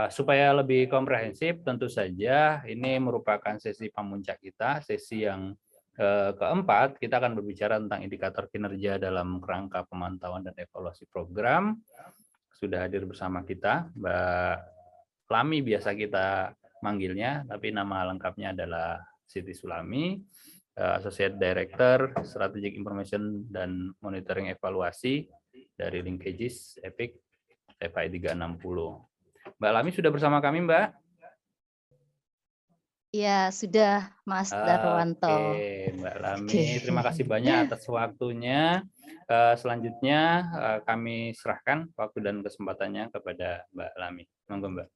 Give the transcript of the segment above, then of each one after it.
Supaya lebih komprehensif, tentu saja ini merupakan sesi pemuncak kita, sesi yang keempat. Kita akan berbicara tentang indikator kinerja dalam kerangka pemantauan dan evaluasi program. Sudah hadir bersama kita Mbak Lami, biasa kita manggilnya, tapi nama lengkapnya adalah Siti Sulami, Associate Director Strategic Information dan Monitoring Evaluasi dari Linkages EPIC TPI 360. Mbak Lami sudah bersama kami, Mbak? Ya, sudah, Mas Darwanto. Oke, Mbak Lami, terima kasih banyak atas waktunya. Selanjutnya kami serahkan waktu dan kesempatannya kepada Mbak Lami. Monggo, Mbak.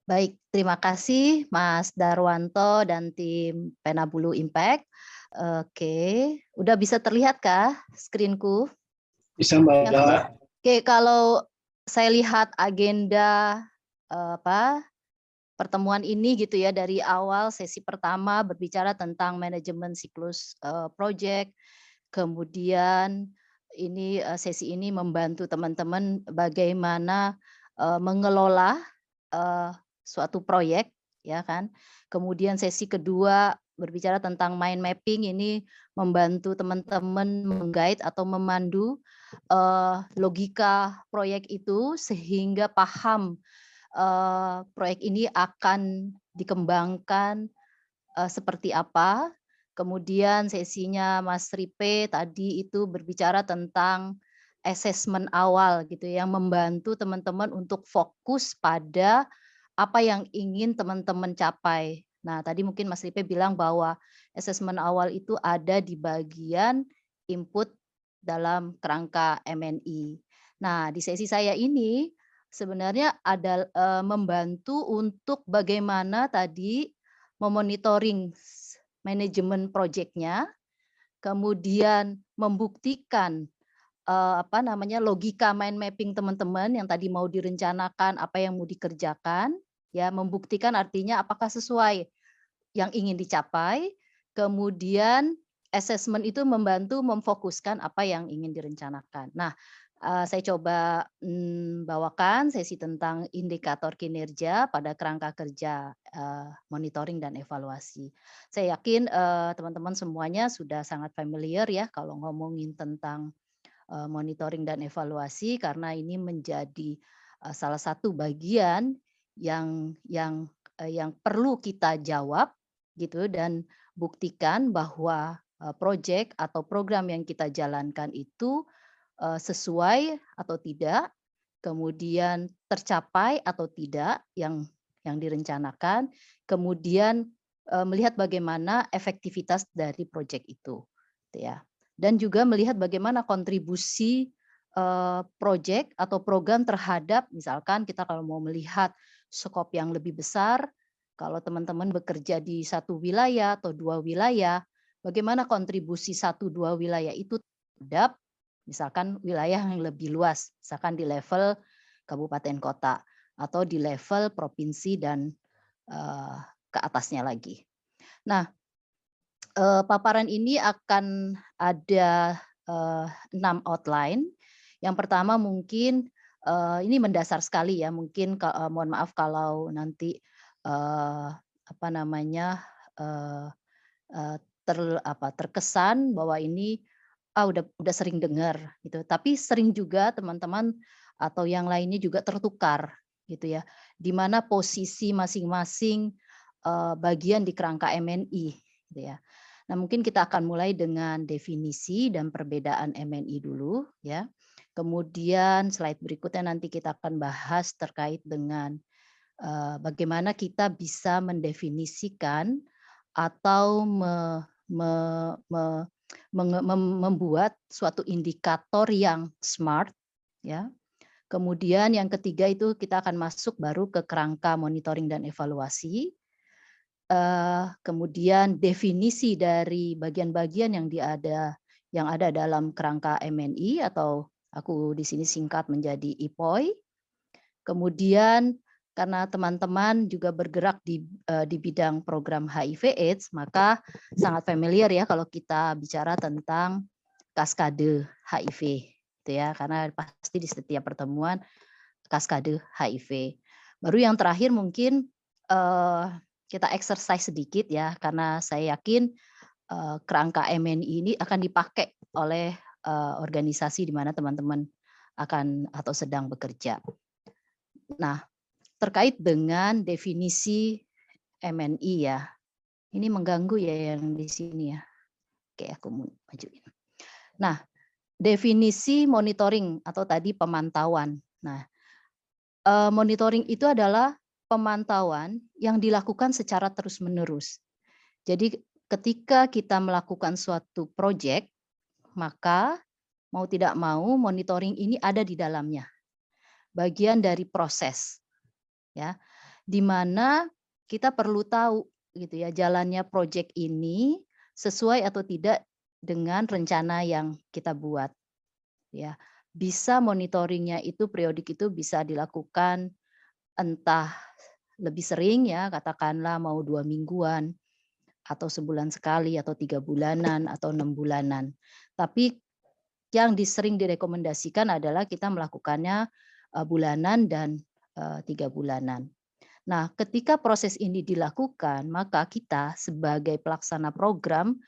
Baik, terima kasih Mas Darwanto dan tim Penabulu Impact. Oke, udah bisa terlihat kah screenku? Bisa, Mbak. Oke, kalau saya lihat agenda pertemuan ini gitu ya, dari awal sesi pertama berbicara tentang manajemen siklus project, kemudian ini sesi ini membantu teman-teman bagaimana mengelola suatu proyek, ya kan. Kemudian sesi kedua berbicara tentang mind mapping, ini membantu teman-teman menggait atau memandu logika proyek itu sehingga paham proyek ini akan dikembangkan seperti apa. Kemudian sesinya Mas Ripe tadi itu berbicara tentang assessment awal gitu ya, yang membantu teman-teman untuk fokus pada apa yang ingin teman-teman capai. Nah, tadi mungkin Mas Ripe bilang bahwa assessment awal itu ada di bagian input dalam kerangka MNI. Nah, di sesi saya ini sebenarnya ada membantu untuk bagaimana tadi memonitoring manajemen proyeknya, kemudian membuktikan logika mind mapping teman-teman yang tadi mau direncanakan, apa yang mau dikerjakan, ya membuktikan artinya apakah sesuai yang ingin dicapai, kemudian assessment itu membantu memfokuskan apa yang ingin direncanakan. Nah, saya coba bawakan sesi tentang indikator kinerja pada kerangka kerja monitoring dan evaluasi. Saya yakin teman-teman semuanya sudah sangat familiar ya kalau ngomongin tentang monitoring dan evaluasi, karena ini menjadi salah satu bagian yang perlu kita jawab gitu dan buktikan bahwa proyek atau program yang kita jalankan itu sesuai atau tidak, kemudian tercapai atau tidak yang direncanakan, kemudian melihat bagaimana efektivitas dari proyek itu, gitu ya. Dan juga melihat bagaimana kontribusi proyek atau program terhadap, misalkan kita kalau mau melihat skop yang lebih besar, kalau teman-teman bekerja di satu wilayah atau dua wilayah, bagaimana kontribusi satu dua wilayah itu terhadap misalkan wilayah yang lebih luas, misalkan di level kabupaten kota atau di level provinsi dan ke atasnya lagi. Nah, paparan ini akan ada 6 outline. Yang pertama mungkin ini mendasar sekali ya, mungkin mohon maaf kalau nanti terkesan bahwa ini udah sering dengar gitu. Tapi sering juga teman-teman atau yang lainnya juga tertukar gitu ya. Di mana posisi masing-masing bagian di kerangka MNI gitu ya. Nah, mungkin kita akan mulai dengan definisi dan perbedaan MNI dulu ya. Kemudian slide berikutnya nanti kita akan bahas terkait dengan bagaimana kita bisa mendefinisikan atau membuat suatu indikator yang smart ya. Kemudian yang ketiga itu kita akan masuk baru ke kerangka monitoring dan evaluasi. Kemudian definisi dari bagian-bagian yang ada dalam kerangka MNI atau aku di sini singkat menjadi IPOI. Kemudian karena teman-teman juga bergerak di bidang program HIV/AIDS, maka sangat familiar ya kalau kita bicara tentang kaskade HIV, gitu ya. Karena pasti di setiap pertemuan kaskade HIV. Baru yang terakhir mungkin kita exercise sedikit ya, karena saya yakin kerangka MNI ini akan dipakai oleh organisasi di mana teman-teman akan atau sedang bekerja. Nah, terkait dengan definisi MNI ya, ini mengganggu ya yang di sini ya. Oke, aku mau majuin. Nah, definisi monitoring atau tadi pemantauan. Nah, monitoring itu adalah pemantauan yang dilakukan secara terus-menerus. Jadi ketika kita melakukan suatu proyek, maka mau tidak mau monitoring ini ada di dalamnya. Bagian dari proses ya, di mana kita perlu tahu gitu ya jalannya proyek ini sesuai atau tidak dengan rencana yang kita buat ya. Bisa monitoringnya itu periodik itu bisa dilakukan entah lebih sering ya, katakanlah mau 2 mingguan, atau sebulan sekali, atau 3 bulanan, atau 6 bulanan. Tapi yang sering direkomendasikan adalah kita melakukannya bulanan dan 3 bulanan. Nah, ketika proses ini dilakukan, maka kita sebagai pelaksana program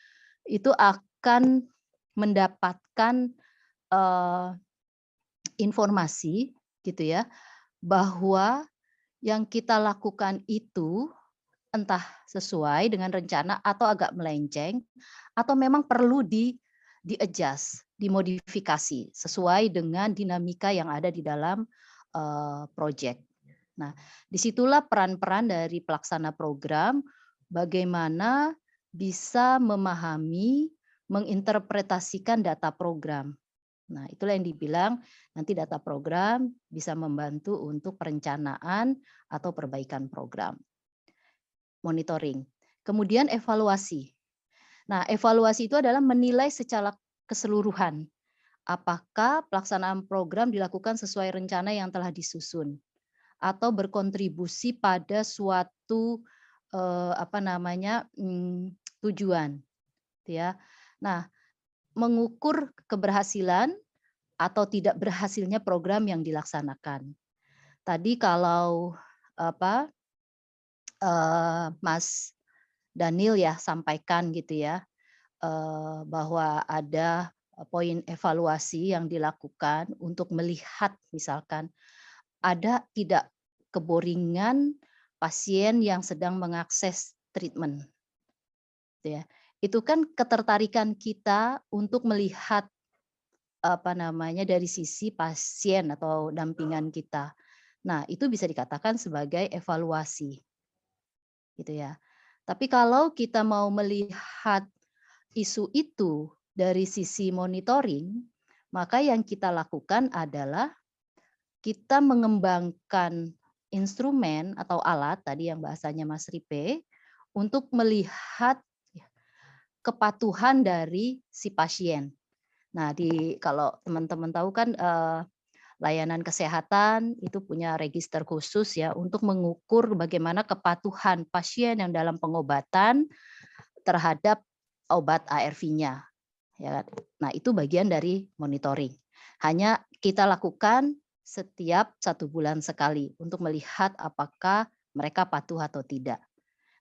itu akan mendapatkan informasi gitu ya, bahwa yang kita lakukan itu entah sesuai dengan rencana atau agak melenceng, atau memang perlu di-adjust, dimodifikasi sesuai dengan dinamika yang ada di dalam project. Nah, disitulah peran-peran dari pelaksana program, bagaimana bisa memahami, menginterpretasikan data program. Nah, itulah yang dibilang nanti data program bisa membantu untuk perencanaan atau perbaikan program. Monitoring. Kemudian evaluasi. Nah, evaluasi itu adalah menilai secara keseluruhan. Apakah pelaksanaan program dilakukan sesuai rencana yang telah disusun atau berkontribusi pada suatu tujuan, ya. Nah, mengukur keberhasilan atau tidak berhasilnya program yang dilaksanakan. Tadi kalau Mas Daniel ya sampaikan gitu ya, bahwa ada poin evaluasi yang dilakukan untuk melihat misalkan ada tidak keboringan pasien yang sedang mengakses treatment, gitu ya. Itu kan ketertarikan kita untuk melihat dari sisi pasien atau dampingan kita. Nah, itu bisa dikatakan sebagai evaluasi, gitu ya. Tapi kalau kita mau melihat isu itu dari sisi monitoring, maka yang kita lakukan adalah kita mengembangkan instrumen atau alat tadi yang bahasanya Mas Ripe untuk melihat kepatuhan dari si pasien. Nah, kalau teman-teman tahu kan layanan kesehatan itu punya register khusus ya untuk mengukur bagaimana kepatuhan pasien yang dalam pengobatan terhadap obat ARV-nya. Ya, nah itu bagian dari monitoring. Hanya kita lakukan setiap 1 bulan sekali untuk melihat apakah mereka patuh atau tidak.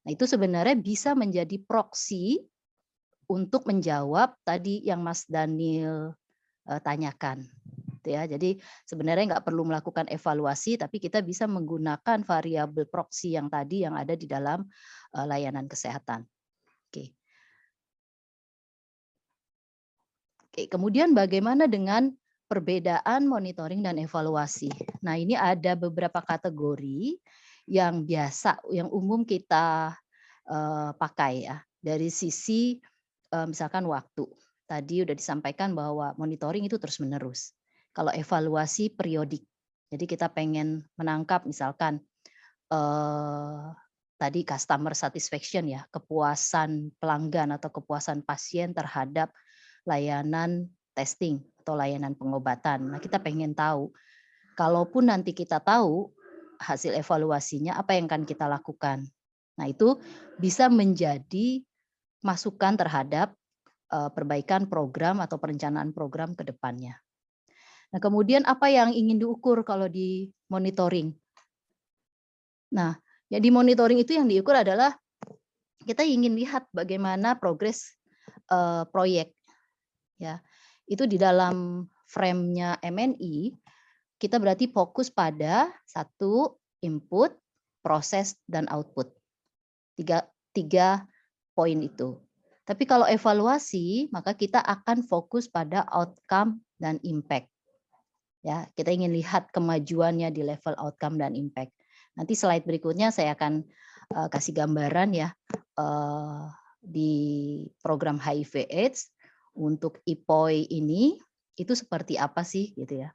Nah itu sebenarnya bisa menjadi proksi untuk menjawab tadi yang Mas Daniel tanyakan. Ya, jadi sebenarnya nggak perlu melakukan evaluasi, tapi kita bisa menggunakan variabel proksi yang tadi yang ada di dalam layanan kesehatan. Oke. Oke, kemudian bagaimana dengan perbedaan monitoring dan evaluasi? Nah, ini ada beberapa kategori yang biasa, yang umum kita pakai ya. Dari sisi misalkan waktu. Tadi udah disampaikan bahwa monitoring itu terus-menerus. Kalau evaluasi periodik. Jadi kita pengen menangkap misalkan tadi customer satisfaction ya, kepuasan pelanggan atau kepuasan pasien terhadap layanan testing atau layanan pengobatan. Nah, kita pengen tahu, kalaupun nanti kita tahu hasil evaluasinya, apa yang akan kita lakukan. Nah, itu bisa menjadi masukan terhadap perbaikan program atau perencanaan program ke depannya. Nah, kemudian apa yang ingin diukur kalau di monitoring? Nah, ya di monitoring itu yang diukur adalah kita ingin lihat bagaimana progres proyek, ya. Itu di dalam frame-nya MNI, kita berarti fokus pada satu input, proses, dan output. Tiga poin itu. Tapi kalau evaluasi, maka kita akan fokus pada outcome dan impact. Ya, kita ingin lihat kemajuannya di level outcome dan impact. Nanti slide berikutnya saya akan kasih gambaran ya di program HIV/AIDS untuk IPOI ini itu seperti apa sih gitu ya.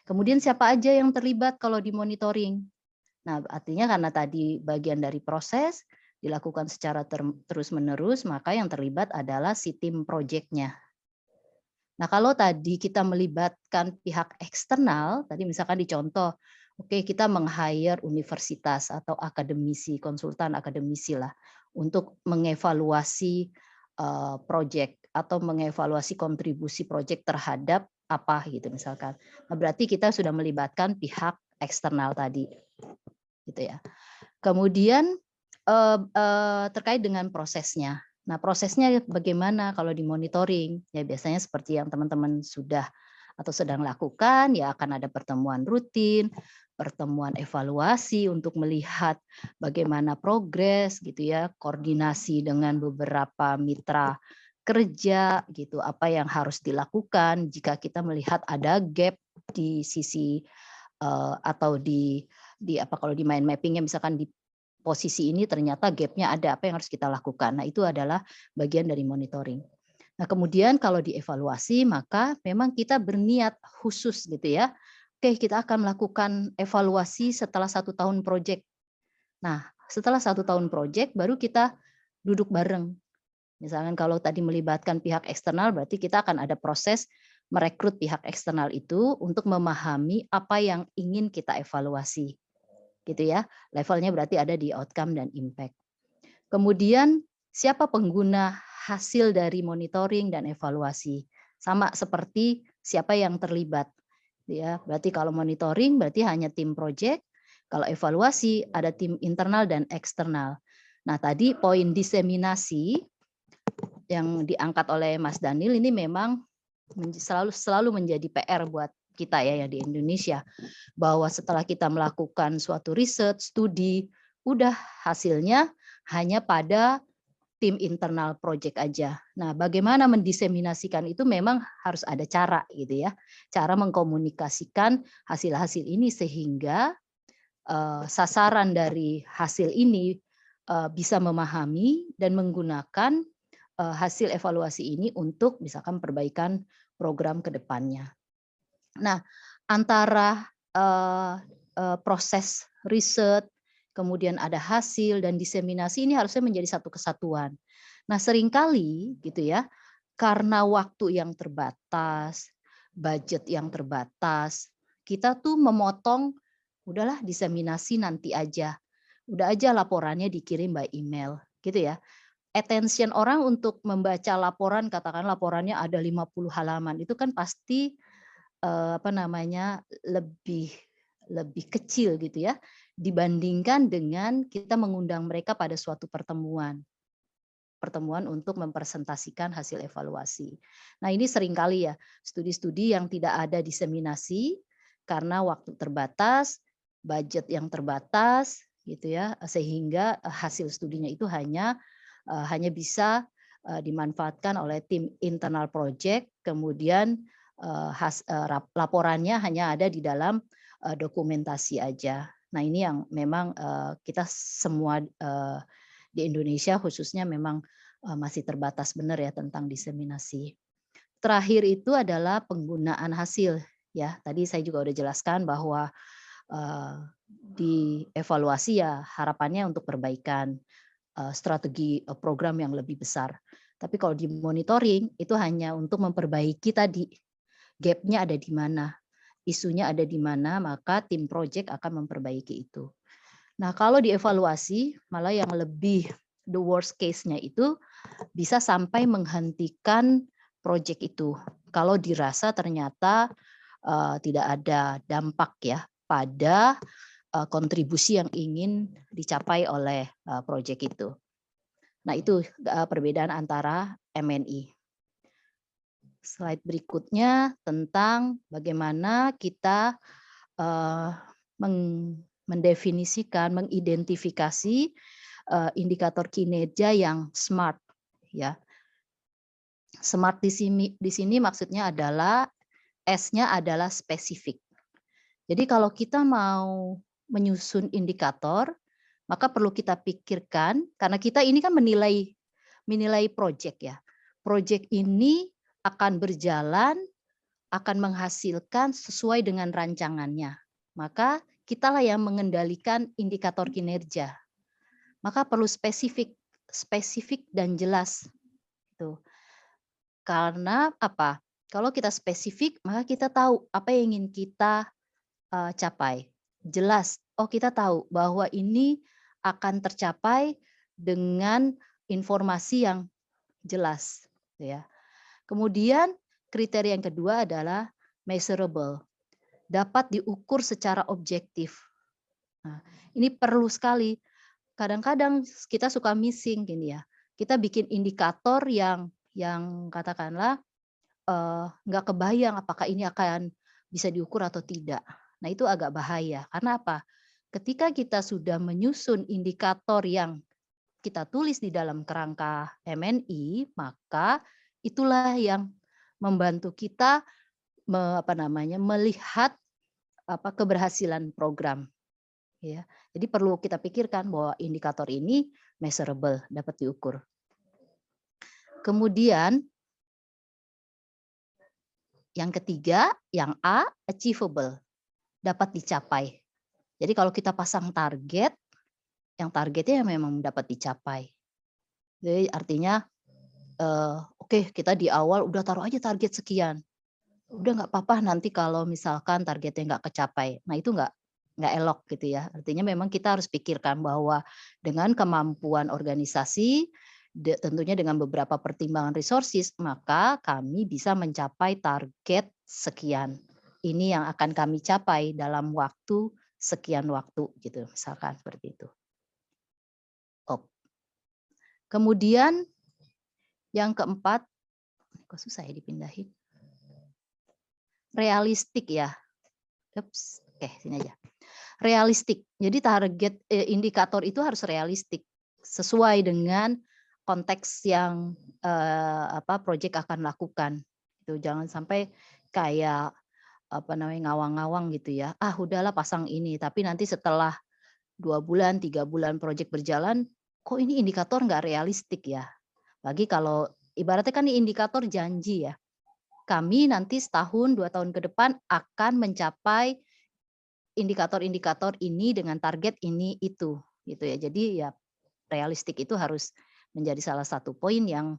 Kemudian siapa aja yang terlibat kalau di monitoring? Nah, artinya karena tadi bagian dari proses dilakukan secara terus-menerus, maka yang terlibat adalah si tim project-nya. Nah, kalau tadi kita melibatkan pihak eksternal, tadi misalkan dicontoh, oke kita meng-hire universitas atau akademisi, konsultan akademisi lah, untuk mengevaluasi project atau mengevaluasi kontribusi project terhadap apa gitu misalkan. Nah, berarti kita sudah melibatkan pihak eksternal tadi, gitu ya. Kemudian terkait dengan prosesnya. Nah, prosesnya bagaimana kalau di monitoring? Ya biasanya seperti yang teman-teman sudah atau sedang lakukan, ya akan ada pertemuan rutin, pertemuan evaluasi untuk melihat bagaimana progres gitu ya, koordinasi dengan beberapa mitra kerja gitu, apa yang harus dilakukan jika kita melihat ada gap di sisi atau di apa kalau di mind mapping-nya misalkan di posisi ini ternyata gap-nya ada, apa yang harus kita lakukan. Nah, itu adalah bagian dari monitoring. Nah, kemudian kalau dievaluasi, maka memang kita berniat khusus gitu ya. Oke, kita akan melakukan evaluasi setelah 1 tahun proyek. Nah, setelah 1 tahun proyek, baru kita duduk bareng. Misalkan kalau tadi melibatkan pihak eksternal, berarti kita akan ada proses merekrut pihak eksternal itu untuk memahami apa yang ingin kita evaluasi. Gitu ya. Levelnya berarti ada di outcome dan impact. Kemudian siapa pengguna hasil dari monitoring dan evaluasi? Sama seperti siapa yang terlibat. Ya, berarti kalau monitoring berarti hanya tim project, kalau evaluasi ada tim internal dan eksternal. Nah, tadi poin diseminasi yang diangkat oleh Mas Daniel ini memang selalu menjadi PR buat kita ya di Indonesia, bahwa setelah kita melakukan suatu riset, studi, udah hasilnya hanya pada tim internal project aja. Nah, bagaimana mendiseminasikan itu memang harus ada cara gitu ya. Cara mengkomunikasikan hasil-hasil ini sehingga sasaran dari hasil ini bisa memahami dan menggunakan hasil evaluasi ini untuk misalkan perbaikan program ke depannya. Nah, antara proses riset, kemudian ada hasil dan diseminasi ini harusnya menjadi satu kesatuan. Nah, seringkali gitu ya, karena waktu yang terbatas, budget yang terbatas, kita tuh memotong, udahlah diseminasi nanti aja. Udah aja laporannya dikirim by email, gitu ya. Attention orang untuk membaca laporan, katakan laporannya ada 50 halaman, itu kan pasti lebih kecil gitu ya, dibandingkan dengan kita mengundang mereka pada suatu pertemuan untuk mempresentasikan hasil evaluasi. Nah, ini seringkali ya studi-studi yang tidak ada diseminasi karena waktu terbatas, budget yang terbatas gitu ya, sehingga hasil studinya itu hanya bisa dimanfaatkan oleh tim internal project, kemudian laporannya hanya ada di dalam dokumentasi aja. Nah, ini yang memang kita semua di Indonesia khususnya memang masih terbatas benar ya tentang diseminasi. Terakhir itu adalah penggunaan hasil ya. Tadi saya juga udah jelaskan bahwa di evaluasi ya harapannya untuk perbaikan strategi program yang lebih besar. Tapi kalau di monitoring itu hanya untuk memperbaiki tadi gap-nya ada di mana, isunya ada di mana, maka tim project akan memperbaiki itu. Nah, kalau dievaluasi malah yang lebih the worst case-nya itu bisa sampai menghentikan project itu. Kalau dirasa ternyata tidak ada dampak ya pada kontribusi yang ingin dicapai oleh proyek itu. Nah, itu perbedaan antara MNI. Slide berikutnya tentang bagaimana kita mendefinisikan, mengidentifikasi indikator kinerja yang SMART, ya. SMART di sini maksudnya adalah S-nya adalah spesifik. Jadi kalau kita mau menyusun indikator, maka perlu kita pikirkan, karena kita ini kan menilai proyek ya. Proyek ini akan berjalan, akan menghasilkan sesuai dengan rancangannya. Maka kitalah yang mengendalikan indikator kinerja. Maka perlu spesifik dan jelas. Tuh. Karena apa? Kalau kita spesifik, maka kita tahu apa yang ingin kita capai. Jelas, oh kita tahu bahwa ini akan tercapai dengan informasi yang jelas. Ya. Kemudian kriteria yang kedua adalah measurable, dapat diukur secara objektif. Nah, ini perlu sekali. Kadang-kadang kita suka missing gini ya. Kita bikin indikator yang katakanlah nggak kebayang apakah ini akan bisa diukur atau tidak. Nah, itu agak bahaya. Karena apa? Ketika kita sudah menyusun indikator yang kita tulis di dalam kerangka MNI, maka itulah yang membantu kita melihat keberhasilan program. Ya. Jadi perlu kita pikirkan bahwa indikator ini measurable, dapat diukur. Kemudian yang ketiga, yang A, achievable, dapat dicapai. Jadi kalau kita pasang target, yang targetnya memang dapat dicapai. Jadi artinya, oke, kita di awal udah taruh aja target sekian. Udah nggak apa-apa nanti kalau misalkan targetnya nggak kecapai. Nah itu nggak elok gitu ya. Artinya memang kita harus pikirkan bahwa dengan kemampuan organisasi, tentunya dengan beberapa pertimbangan resources, maka kami bisa mencapai target sekian. Ini yang akan kami capai dalam waktu sekian waktu gitu, misalkan seperti itu. Kemudian yang keempat, kok susah ya dipindahin. Realistik ya. Ups, oke sini aja. Realistik. Jadi target indikator itu harus realistik sesuai dengan konteks yang proyek akan lakukan. Itu jangan sampai kayak ngawang-ngawang gitu ya. Ah udahlah pasang ini, tapi nanti setelah 2 bulan, 3 bulan proyek berjalan, kok ini indikator nggak realistik ya. Bagi kalau ibaratnya kan ini indikator janji ya. Kami nanti setahun, 2 tahun ke depan akan mencapai indikator-indikator ini dengan target ini itu gitu ya. Jadi ya realistik itu harus menjadi salah satu poin yang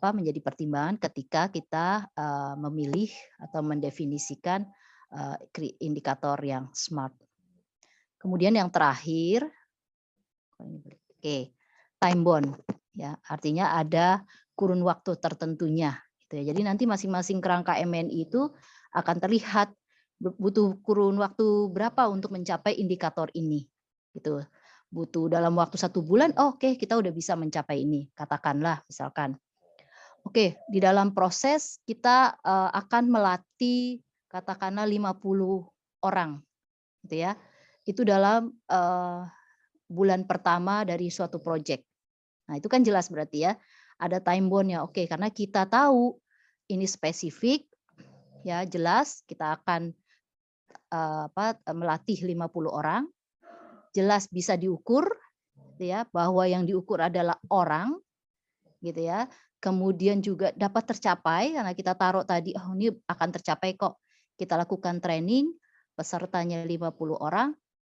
menjadi pertimbangan ketika kita memilih atau mendefinisikan indikator yang SMART. Kemudian yang terakhir, time bound ya, artinya ada kurun waktu tertentunya gitu ya. Jadi nanti masing-masing kerangka MNI itu akan terlihat butuh kurun waktu berapa untuk mencapai indikator ini gitu. Butuh dalam waktu 1 bulan, oke, kita udah bisa mencapai ini, katakanlah misalkan. Oke, di dalam proses kita akan melatih katakanlah 50 orang gitu ya. Itu dalam bulan pertama dari suatu proyek. Nah, itu kan jelas berarti ya, ada time bound-nya. Oke, karena kita tahu ini spesifik, ya jelas kita akan melatih 50 orang, jelas bisa diukur, gitu ya, bahwa yang diukur adalah orang, gitu ya. Kemudian juga dapat tercapai karena kita taruh tadi, oh ini akan tercapai kok. Kita lakukan training, pesertanya 50 orang,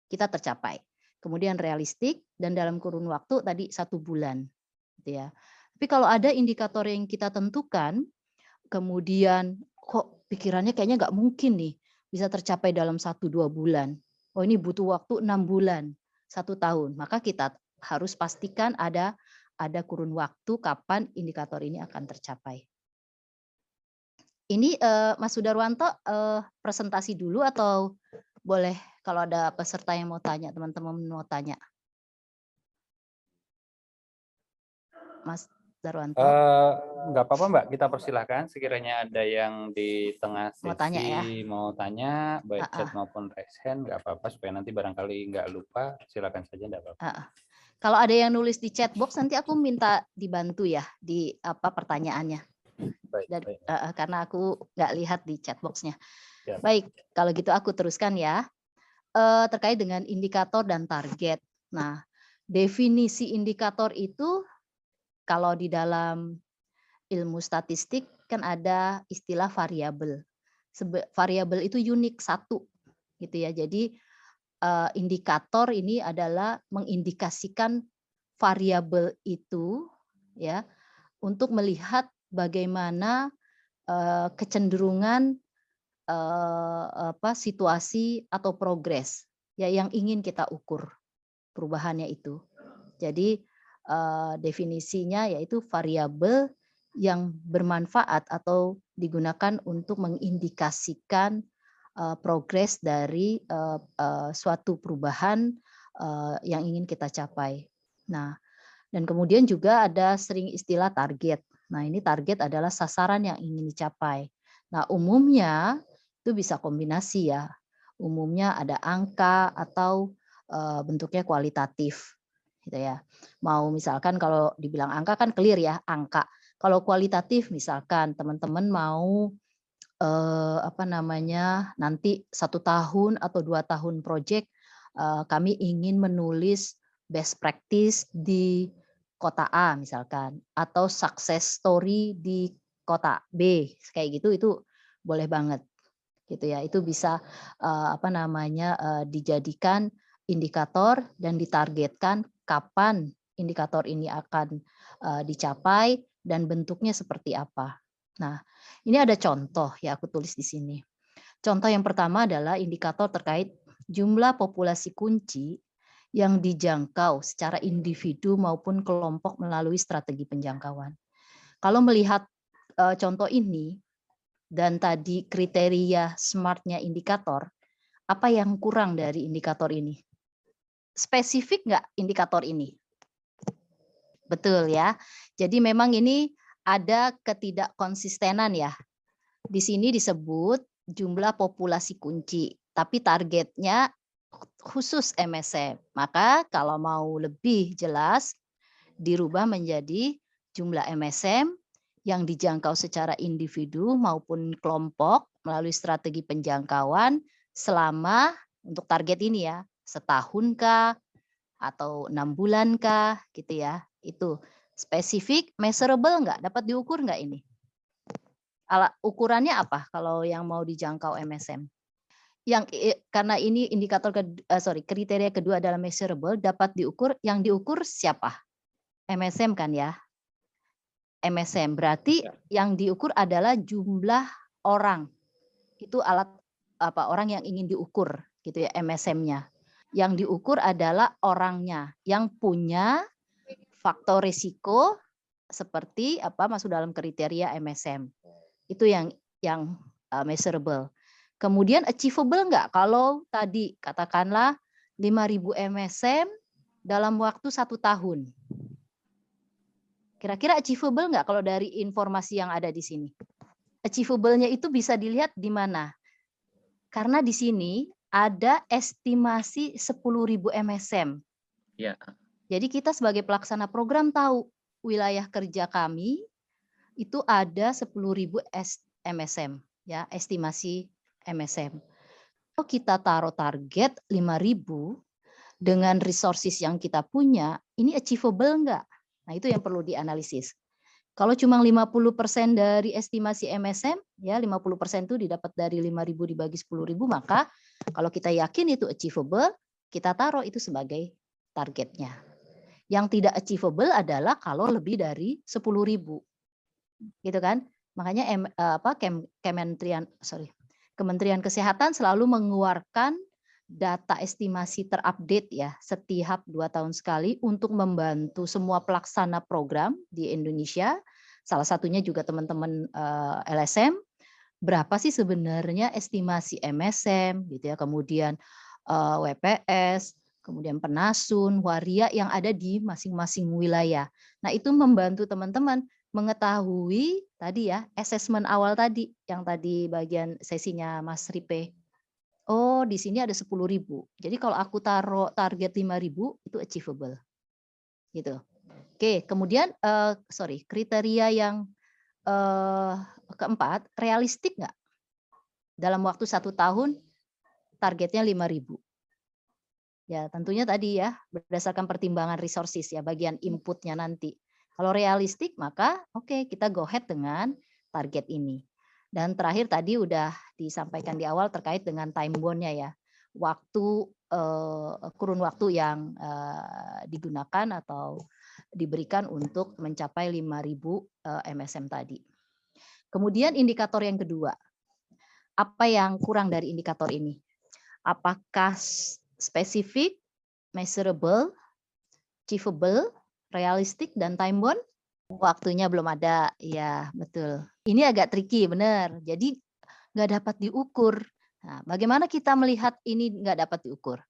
kita tercapai. Kemudian realistik dan dalam kurun waktu tadi 1 bulan, gitu ya. Tapi kalau ada indikator yang kita tentukan, kemudian kok pikirannya kayaknya nggak mungkin nih bisa tercapai dalam 1-2 bulan. Oh ini butuh waktu 6 bulan, 1 tahun. Maka kita harus pastikan ada kurun waktu kapan indikator ini akan tercapai. Ini Mas Sudarwanto presentasi dulu atau boleh Kalau ada peserta yang mau tanya, teman-teman mau tanya. Mas Darwanto, Nggak apa-apa Mbak, kita persilahkan. Sekiranya ada yang di tengah mau tanya ya? sesi mau tanya, baik chat Ah, maupun raise hand, nggak apa-apa supaya nanti barangkali nggak lupa, silakan saja nggak apa-apa. Kalau ada yang nulis di chat box, nanti aku minta dibantu ya di apa pertanyaannya. Baik, Dan, baik. karena aku nggak lihat di chat box-nya. Ya. Baik, kalau gitu aku teruskan ya. Terkait dengan indikator dan target. Nah, definisi indikator itu kalau di dalam ilmu statistik kan ada istilah variabel. Variabel itu unik satu gitu ya. Jadi indikator ini adalah mengindikasikan variabel itu ya untuk melihat bagaimana kecenderungan situasi atau progres ya yang ingin kita ukur perubahannya itu. Jadi definisinya yaitu variabel yang bermanfaat atau digunakan untuk mengindikasikan progres dari suatu perubahan yang ingin kita capai. Nah, dan kemudian juga ada sering istilah target. Nah, ini target adalah sasaran yang ingin dicapai. Nah, umumnya itu bisa kombinasi ya. Umumnya ada angka atau bentuknya kualitatif gitu ya. Mau misalkan kalau dibilang angka kan clear ya, angka. Kalau kualitatif misalkan teman-teman mau nanti 1 tahun atau 2 tahun project kami ingin menulis best practice di kota A misalkan atau success story di kota B kayak gitu, itu boleh banget gitu ya. Itu bisa dijadikan indikator dan ditargetkan kapan indikator ini akan dicapai dan bentuknya seperti apa. Nah, ini ada contoh ya aku tulis di sini. Contoh yang pertama adalah indikator terkait jumlah populasi kunci yang dijangkau secara individu maupun kelompok melalui strategi penjangkauan. Kalau melihat contoh ini dan tadi kriteria SMART-nya indikator, apa yang kurang dari indikator ini? Spesifik nggak indikator ini? Betul ya. Jadi memang ini ada ketidakkonsistenan ya. Di sini disebut jumlah populasi kunci, tapi targetnya khusus MSM. Maka kalau mau lebih jelas, dirubah menjadi jumlah MSM yang dijangkau secara individu maupun kelompok melalui strategi penjangkauan selama untuk target ini ya, setahun kah atau 6 bulan kah gitu ya. Itu spesifik, measurable nggak? Dapat diukur nggak ini? Ukurannya apa kalau yang mau dijangkau MSM? Karena ini kriteria kedua adalah measurable, dapat diukur, yang diukur siapa? MSM kan ya? MSM berarti yang diukur adalah jumlah orang. Itu orang yang ingin diukur gitu ya, MSM-nya. Yang diukur adalah orangnya yang punya faktor risiko seperti masuk dalam kriteria MSM. Itu yang measurable. Kemudian achievable nggak? Kalau tadi katakanlah 5.000 MSM dalam waktu 1 tahun. Kira-kira achievable nggak kalau dari informasi yang ada di sini? Achievable-nya itu bisa dilihat di mana? Karena di sini ada estimasi 10.000 MSM. Ya. Jadi kita sebagai pelaksana program tahu wilayah kerja kami itu ada 10.000 MSM, ya, estimasi MSM. Kalau kita taruh target 5.000 dengan resources yang kita punya, ini achievable enggak? Nah, itu yang perlu dianalisis. Kalau cuma 50% dari estimasi MSM, ya 50% itu didapat dari 5.000 dibagi 10.000, maka kalau kita yakin itu achievable, kita taruh itu sebagai targetnya. Yang tidak achievable adalah kalau lebih dari 10.000. Gitu kan? Makanya Kementerian Kesehatan selalu mengeluarkan data estimasi terupdate ya setiap 2 tahun sekali untuk membantu semua pelaksana program di Indonesia. Salah satunya juga teman-teman LSM. Berapa sih sebenarnya estimasi MSM gitu ya. Kemudian WPS, kemudian Penasun, Waria yang ada di masing-masing wilayah. Nah, itu membantu teman-teman mengetahui tadi ya, asesmen awal tadi, yang tadi bagian sesinya Mas Ripe. Oh, di sini ada 10.000. Jadi kalau aku taruh target 5.000 itu achievable. Gitu. Oke, kemudian kriteria yang keempat, realistik nggak? Dalam waktu 1 tahun targetnya 5.000. Ya, tentunya tadi ya, berdasarkan pertimbangan resources ya, bagian inputnya nanti. Kalau realistik, maka oke, kita go ahead dengan target ini. Dan terakhir tadi udah disampaikan di awal terkait dengan time bound-nya ya. Kurun waktu yang digunakan atau diberikan untuk mencapai 5.000 MSM tadi. Kemudian indikator yang kedua. Apa yang kurang dari indikator ini? Apakah spesifik, measurable, achievable, realistik, dan time bound? Waktunya belum ada, ya betul. Ini agak tricky, benar. Jadi nggak dapat diukur. Nah, bagaimana kita melihat ini nggak dapat diukur?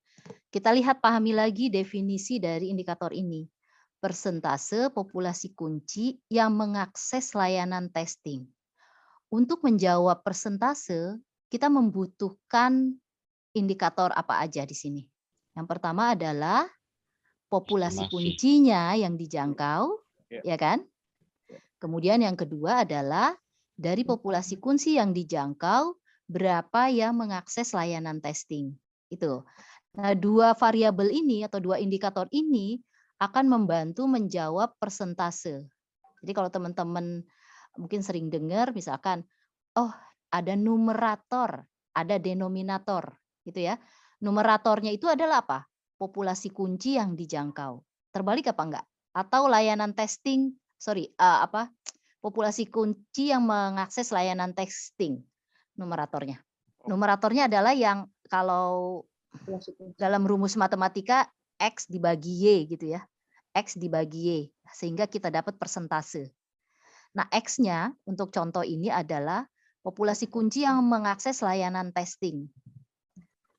Kita lihat, pahami lagi definisi dari indikator ini. Persentase populasi kunci yang mengakses layanan testing. Untuk menjawab persentase, kita membutuhkan indikator apa aja di sini. Yang pertama adalah populasi kuncinya yang dijangkau, ya kan? Kemudian yang kedua adalah dari populasi kunci yang dijangkau, berapa yang mengakses layanan testing. Itu. Nah, 2 variabel ini atau 2 indikator ini akan membantu menjawab persentase. Jadi kalau teman-teman mungkin sering dengar misalkan, oh ada numerator, ada denominator, gitu ya. Numeratornya itu adalah apa? Populasi kunci yang dijangkau. Terbalik apa enggak? Atau layanan testing, populasi kunci yang mengakses layanan testing, numeratornya. Numeratornya adalah yang kalau dalam rumus matematika X dibagi Y gitu ya. X dibagi Y, sehingga kita dapat persentase. Nah, X-nya untuk contoh ini adalah populasi kunci yang mengakses layanan testing.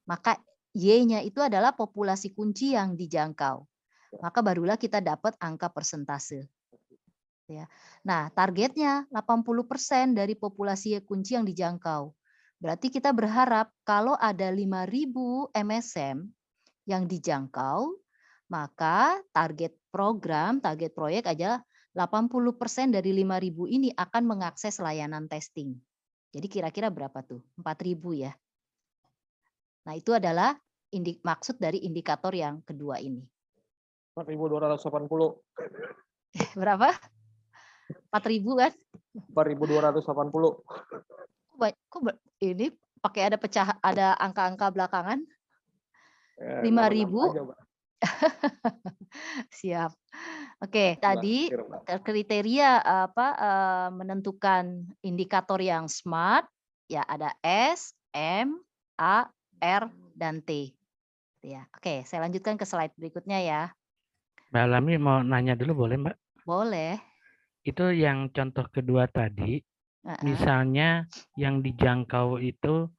Maka Y-nya itu adalah populasi kunci yang dijangkau. Maka barulah kita dapat angka persentase. Ya. Nah, targetnya 80% dari populasi kunci yang dijangkau. Berarti kita berharap kalau ada 5.000 MSM yang dijangkau, maka target program, target proyek adalah 80% dari 5.000 ini akan mengakses layanan testing. Jadi kira-kira berapa tuh? 4.000 ya. Nah, itu adalah maksud dari indikator yang kedua ini. 4.280. Berapa? 4.000 kan? 4.280. Kok ini pakai ada angka-angka belakangan? 5.000. Siap. Oke, tadi kriteria menentukan indikator yang SMART ya, ada S, M, A, R, dan T. Ya. Oke, saya lanjutkan ke slide berikutnya ya. Mbak Lami mau nanya dulu boleh, Mbak? Boleh. Itu yang contoh kedua tadi, misalnya yang dijangkau itu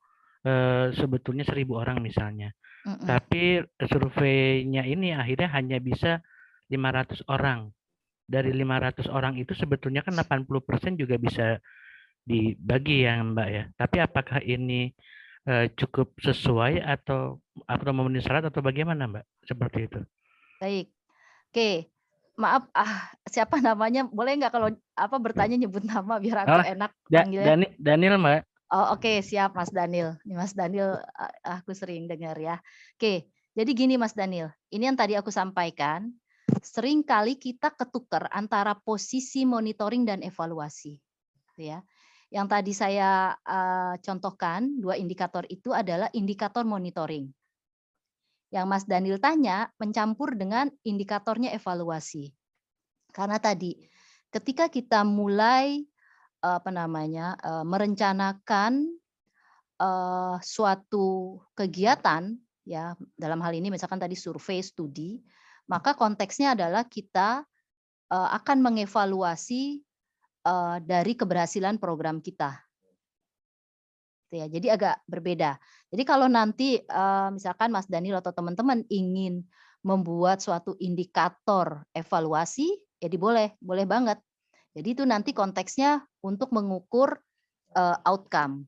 sebetulnya 1.000 orang misalnya. Tapi surveinya ini akhirnya hanya bisa 500 orang. Dari 500 orang itu sebetulnya kan 80% juga bisa dibagi ya Mbak ya. Tapi apakah ini cukup sesuai atau memenuhi syarat atau bagaimana Mbak? Seperti itu. Baik. Oke. Maaf, siapa namanya? Boleh nggak kalau bertanya nyebut nama biar aku enak panggilnya? Daniel, Mbak. Oh, oke, siap Mas Daniel. Ini Mas Daniel aku sering dengar ya. Oke, jadi gini Mas Daniel, ini yang tadi aku sampaikan, sering kali kita ketukar antara posisi monitoring dan evaluasi. Ya. Yang tadi saya contohkan, 2 indikator itu adalah indikator monitoring. Yang Mas Daniel tanya mencampur dengan indikatornya evaluasi. Karena tadi ketika kita mulai merencanakan suatu kegiatan ya, dalam hal ini misalkan tadi survei studi, maka konteksnya adalah kita akan mengevaluasi dari keberhasilan program kita. gitu ya. Jadi agak berbeda. Jadi kalau nanti misalkan Mas Daniel atau teman-teman ingin membuat suatu indikator evaluasi, jadi boleh banget. Jadi itu nanti konteksnya untuk mengukur outcome.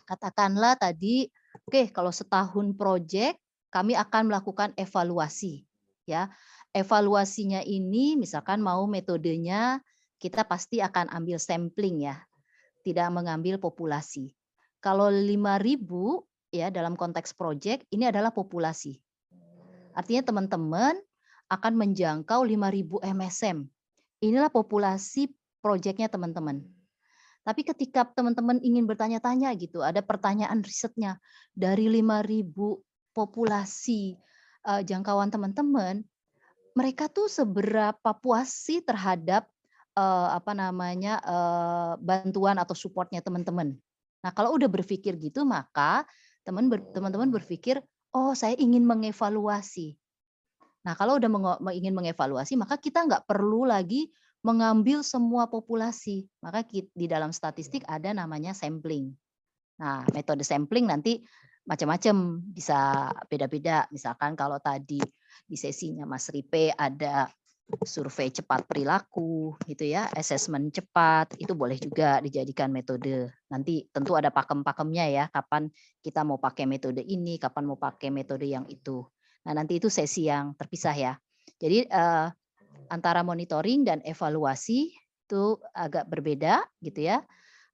Katakanlah tadi, oke, kalau setahun proyek kami akan melakukan evaluasi, ya. Evaluasinya ini misalkan mau metodenya kita pasti akan ambil sampling ya, tidak mengambil populasi. Kalau 5.000 ya dalam konteks proyek ini adalah populasi. Artinya teman-teman akan menjangkau 5.000 MSM. Inilah populasi proyeknya teman-teman. Tapi ketika teman-teman ingin bertanya-tanya gitu, ada pertanyaan risetnya dari 5.000 populasi jangkauan teman-teman, mereka tuh seberapa puas sih terhadap bantuan atau supportnya teman-teman. Nah, kalau udah berpikir gitu, maka teman-teman berpikir, oh saya ingin mengevaluasi. Nah, kalau udah ingin mengevaluasi, maka kita nggak perlu lagi mengambil semua populasi. Maka di dalam statistik ada namanya sampling. Nah, metode sampling nanti macam-macam, bisa beda-beda. Misalkan kalau tadi di sesinya Mas Ripe ada survei cepat perilaku, gitu ya, assessment cepat, itu boleh juga dijadikan metode. Nanti tentu ada pakem-pakemnya ya, kapan kita mau pakai metode ini, kapan mau pakai metode yang itu. Nah, nanti itu sesi yang terpisah ya. Jadi antara monitoring dan evaluasi itu agak berbeda gitu ya.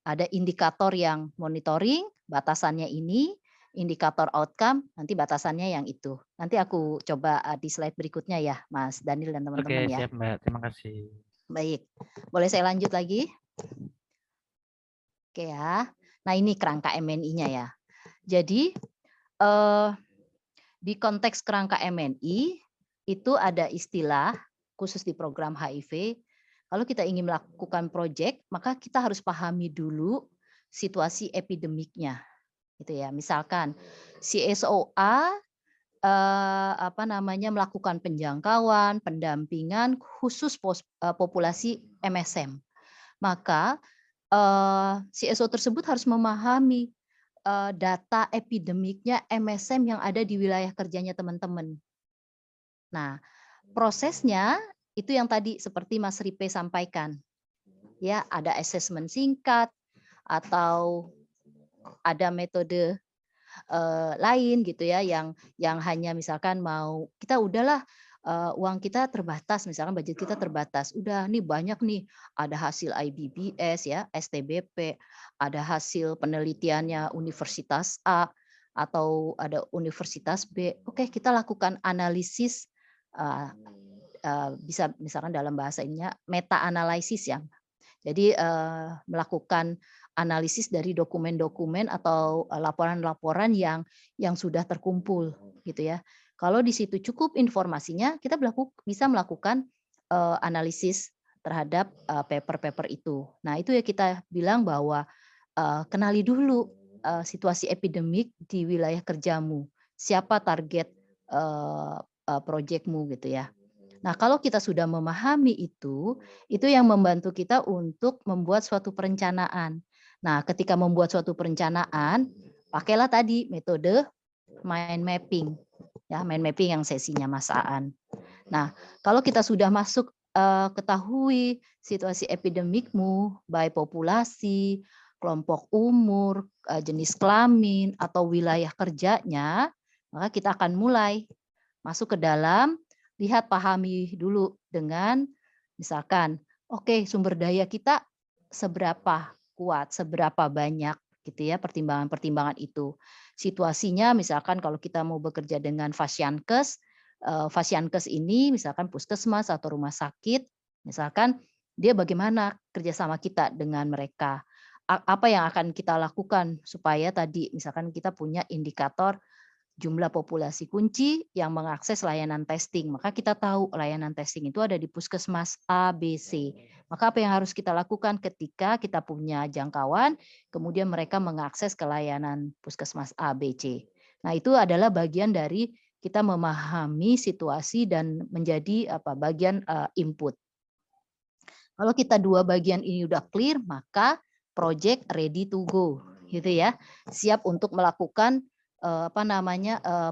Ada indikator yang monitoring, batasannya ini, indikator outcome, nanti batasannya yang itu. Nanti aku coba di slide berikutnya ya, Mas Daniel dan teman-teman ya. Oke, siap Mbak. Terima kasih. Baik, boleh saya lanjut lagi? Oke ya. Nah ini kerangka MNI-nya ya. Jadi di konteks kerangka MNI itu ada istilah khusus di program HIV. Kalau kita ingin melakukan proyek, maka kita harus pahami dulu situasi epidemiknya. Gitu ya. Misalkan CSOA melakukan penjangkauan, pendampingan khusus populasi MSM. Maka CSO tersebut harus memahami data epidemiknya MSM yang ada di wilayah kerjanya teman-teman. Nah, prosesnya itu yang tadi seperti Mas Ripe sampaikan. Ya, ada assessment singkat atau ada metode lain gitu ya yang hanya misalkan mau kita udahlah uang kita terbatas, misalkan budget kita terbatas. Udah nih banyak nih, ada hasil IBBS ya, STBP, ada hasil penelitiannya Universitas A atau ada Universitas B. Oke, kita lakukan analisis bisa misalkan dalam bahasa ininya meta analisis ya. Jadi melakukan analisis dari dokumen-dokumen atau laporan-laporan yang sudah terkumpul gitu ya. Kalau di situ cukup informasinya, kita bisa melakukan analisis terhadap paper-paper itu. Nah, itu ya kita bilang bahwa kenali dulu situasi epidemik di wilayah kerjamu. Siapa target proyekmu gitu ya. Nah, kalau kita sudah memahami itu yang membantu kita untuk membuat suatu perencanaan. Nah, ketika membuat suatu perencanaan, pakailah tadi metode mind mapping. Ya, mind mapping yang sesinya Mas Aan. Nah, kalau kita sudah masuk ketahui situasi epidemikmu, baik populasi, kelompok umur, jenis kelamin, atau wilayah kerjanya, maka kita akan mulai masuk ke dalam, lihat pahami dulu dengan misalkan, oke, sumber daya kita seberapa kuat, seberapa banyak gitu ya pertimbangan-pertimbangan itu. Situasinya misalkan kalau kita mau bekerja dengan Fasiankes, Fasiankes ini misalkan puskesmas atau rumah sakit, misalkan dia bagaimana kerjasama kita dengan mereka. Apa yang akan kita lakukan supaya tadi misalkan kita punya indikator jumlah populasi kunci yang mengakses layanan testing. Maka kita tahu layanan testing itu ada di puskesmas A, B, C. Maka apa yang harus kita lakukan ketika kita punya jangkauan, kemudian mereka mengakses ke layanan puskesmas A, B, C. Nah, itu adalah bagian dari kita memahami situasi dan menjadi bagian input. Kalau kita dua bagian ini udah clear, maka project ready to go. gitu ya, siap untuk melakukan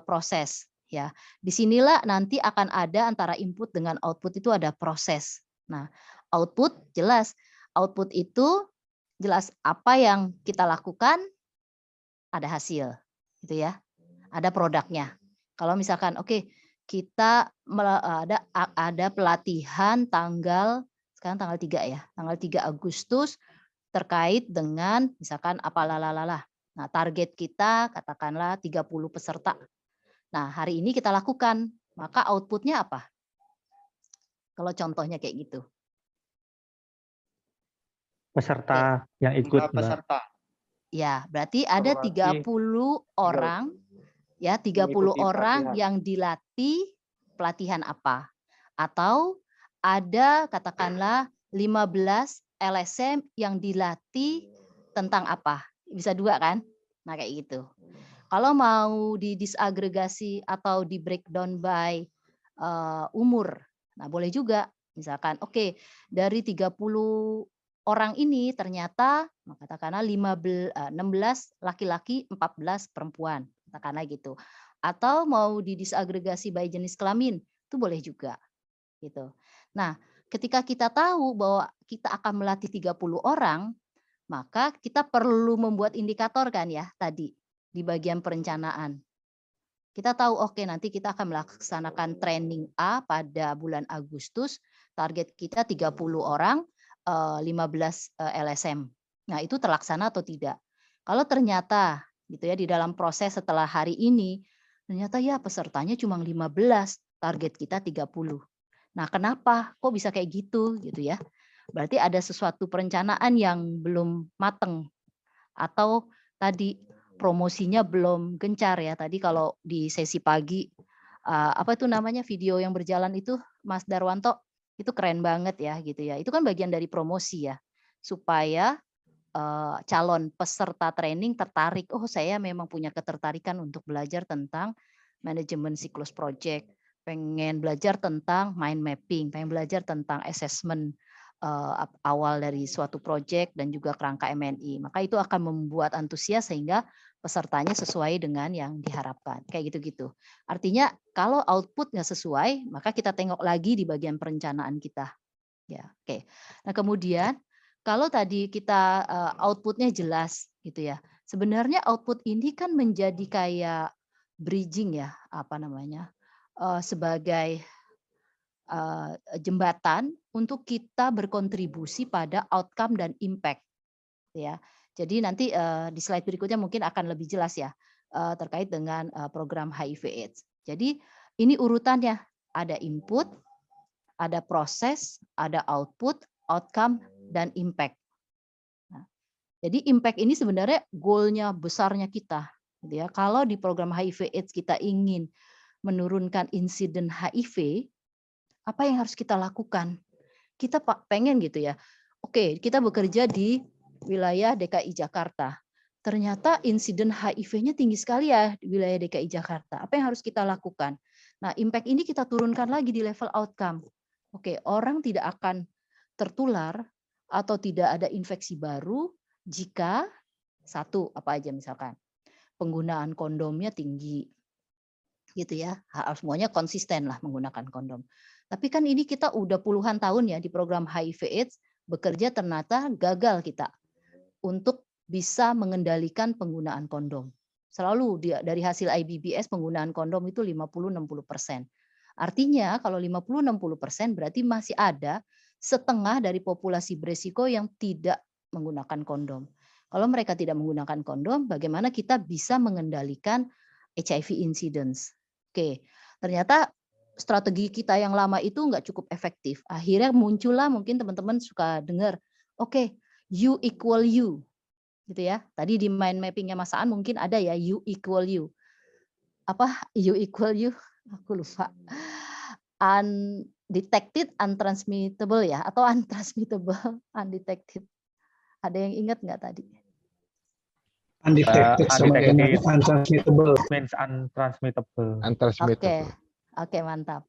proses ya. Disinilah nanti akan ada antara input dengan output itu ada proses. Nah, output jelas, output itu jelas apa yang kita lakukan ada hasil, gitu ya, ada produknya. Kalau misalkan kita ada pelatihan sekarang tanggal 3 ya, tanggal 3 Agustus terkait dengan misalkan Nah, target kita katakanlah 30 peserta. Nah, hari ini kita lakukan, maka outputnya apa? Kalau contohnya kayak gitu. Peserta yang ikut, Mbak. Ya, berarti ada 30 orang, ya 30 orang yang dilatih pelatihan apa? Atau ada katakanlah 15 LSM yang dilatih tentang apa? Bisa 2 kan? Nah, kayak gitu. Kalau mau didisagregasi atau di breakdown by umur, nah boleh juga. Misalkan, dari 30 orang ini ternyata katakanlah 16 laki-laki, 14 perempuan, katakanlah gitu. Atau mau didisagregasi by jenis kelamin, itu boleh juga. Gitu. Nah, ketika kita tahu bahwa kita akan melatih 30 orang, maka kita perlu membuat indikator kan ya tadi di bagian perencanaan. Kita tahu nanti kita akan melaksanakan training A pada bulan Agustus, target kita 30 orang, 15 LSM. Nah, itu terlaksana atau tidak? Kalau ternyata gitu ya di dalam proses setelah hari ini ternyata ya pesertanya cuma 15, target kita 30. Nah, kenapa? Kok bisa kayak gitu ya? Berarti ada sesuatu perencanaan yang belum mateng atau tadi promosinya belum gencar ya. Tadi kalau di sesi pagi video yang berjalan itu Mas Darwanto itu keren banget ya gitu ya. Itu kan bagian dari promosi ya. Supaya calon peserta training tertarik, saya memang punya ketertarikan untuk belajar tentang manajemen siklus project, pengen belajar tentang mind mapping, pengen belajar tentang assessment awal dari suatu proyek dan juga kerangka MNI. Maka itu akan membuat antusias sehingga pesertanya sesuai dengan yang diharapkan. Kayak gitu-gitu. Artinya kalau output nggak sesuai, maka kita tengok lagi di bagian perencanaan kita. Ya, oke. Nah, kemudian kalau tadi kita outputnya jelas gitu ya. Sebenarnya output ini kan menjadi kayak bridging ya, sebagai jembatan untuk kita berkontribusi pada outcome dan impact ya. Jadi nanti di slide berikutnya mungkin akan lebih jelas ya terkait dengan program HIV/AIDS. Jadi ini urutannya, ada input, ada proses, ada output, outcome dan impact. Nah, jadi impact ini sebenarnya goalnya besarnya kita gitu ya. Kalau di program HIV/AIDS kita ingin menurunkan insiden HIV, apa yang harus kita lakukan? Kita pengen gitu ya. Kita bekerja di wilayah DKI Jakarta. Ternyata insiden HIV-nya tinggi sekali ya di wilayah DKI Jakarta. Apa yang harus kita lakukan? Nah, impact ini kita turunkan lagi di level outcome. Orang tidak akan tertular atau tidak ada infeksi baru jika satu apa aja misalkan penggunaan kondomnya tinggi. Gitu ya. Semuanya konsisten lah menggunakan kondom. Tapi kan ini kita udah puluhan tahun ya di program HIV/AIDS bekerja ternyata gagal kita untuk bisa mengendalikan penggunaan kondom. Selalu dari hasil IBBS penggunaan kondom itu 50-60%. Artinya kalau 50-60% berarti masih ada setengah dari populasi beresiko yang tidak menggunakan kondom. Kalau mereka tidak menggunakan kondom, bagaimana kita bisa mengendalikan HIV incidence? Ternyata strategi kita yang lama itu nggak cukup efektif. Akhirnya muncullah mungkin teman-teman suka dengar, U equal U, gitu ya. Tadi di mind mappingnya Mas Aan mungkin ada ya U equal U. Apa U equal U? Aku lupa. Undetected, untransmittable ya, atau untransmittable, undetected. Ada yang ingat nggak tadi? Undetected sama untransmittable. Means untransmittable. Oke, mantap.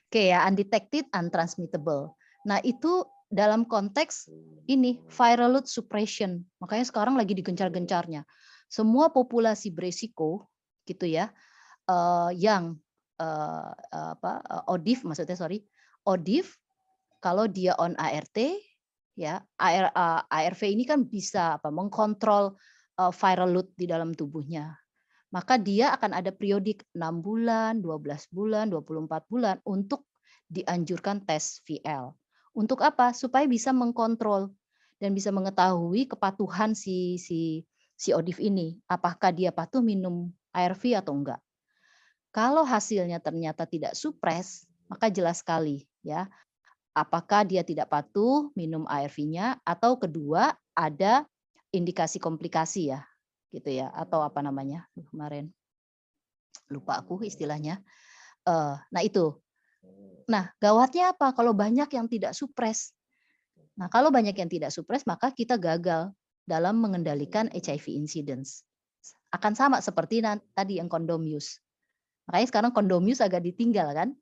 Ya, undetected, untransmittable. Nah, itu dalam konteks ini viral load suppression. Makanya sekarang lagi digencar-gencarnya. Semua populasi beresiko gitu ya, yang ODIF maksudnya ODIF kalau dia on ART ya, ARV ini kan bisa mengkontrol viral load di dalam tubuhnya. Maka dia akan ada periodik 6 bulan, 12 bulan, 24 bulan untuk dianjurkan tes VL. Untuk apa? Supaya bisa mengkontrol dan bisa mengetahui kepatuhan si ODIF ini. Apakah dia patuh minum ARV atau enggak. Kalau hasilnya ternyata tidak supres, maka jelas sekali ya. Apakah dia tidak patuh minum ARV-nya atau kedua ada indikasi komplikasi ya. Gitu ya, atau apa namanya kemarin. Lupa aku istilahnya. Nah itu. Nah, gawatnya apa? Kalau banyak yang tidak supres. Nah, kalau banyak yang tidak supres, maka kita gagal dalam mengendalikan HIV incidence. Akan sama seperti tadi yang kondom use. Makanya sekarang kondom use agak ditinggal kan.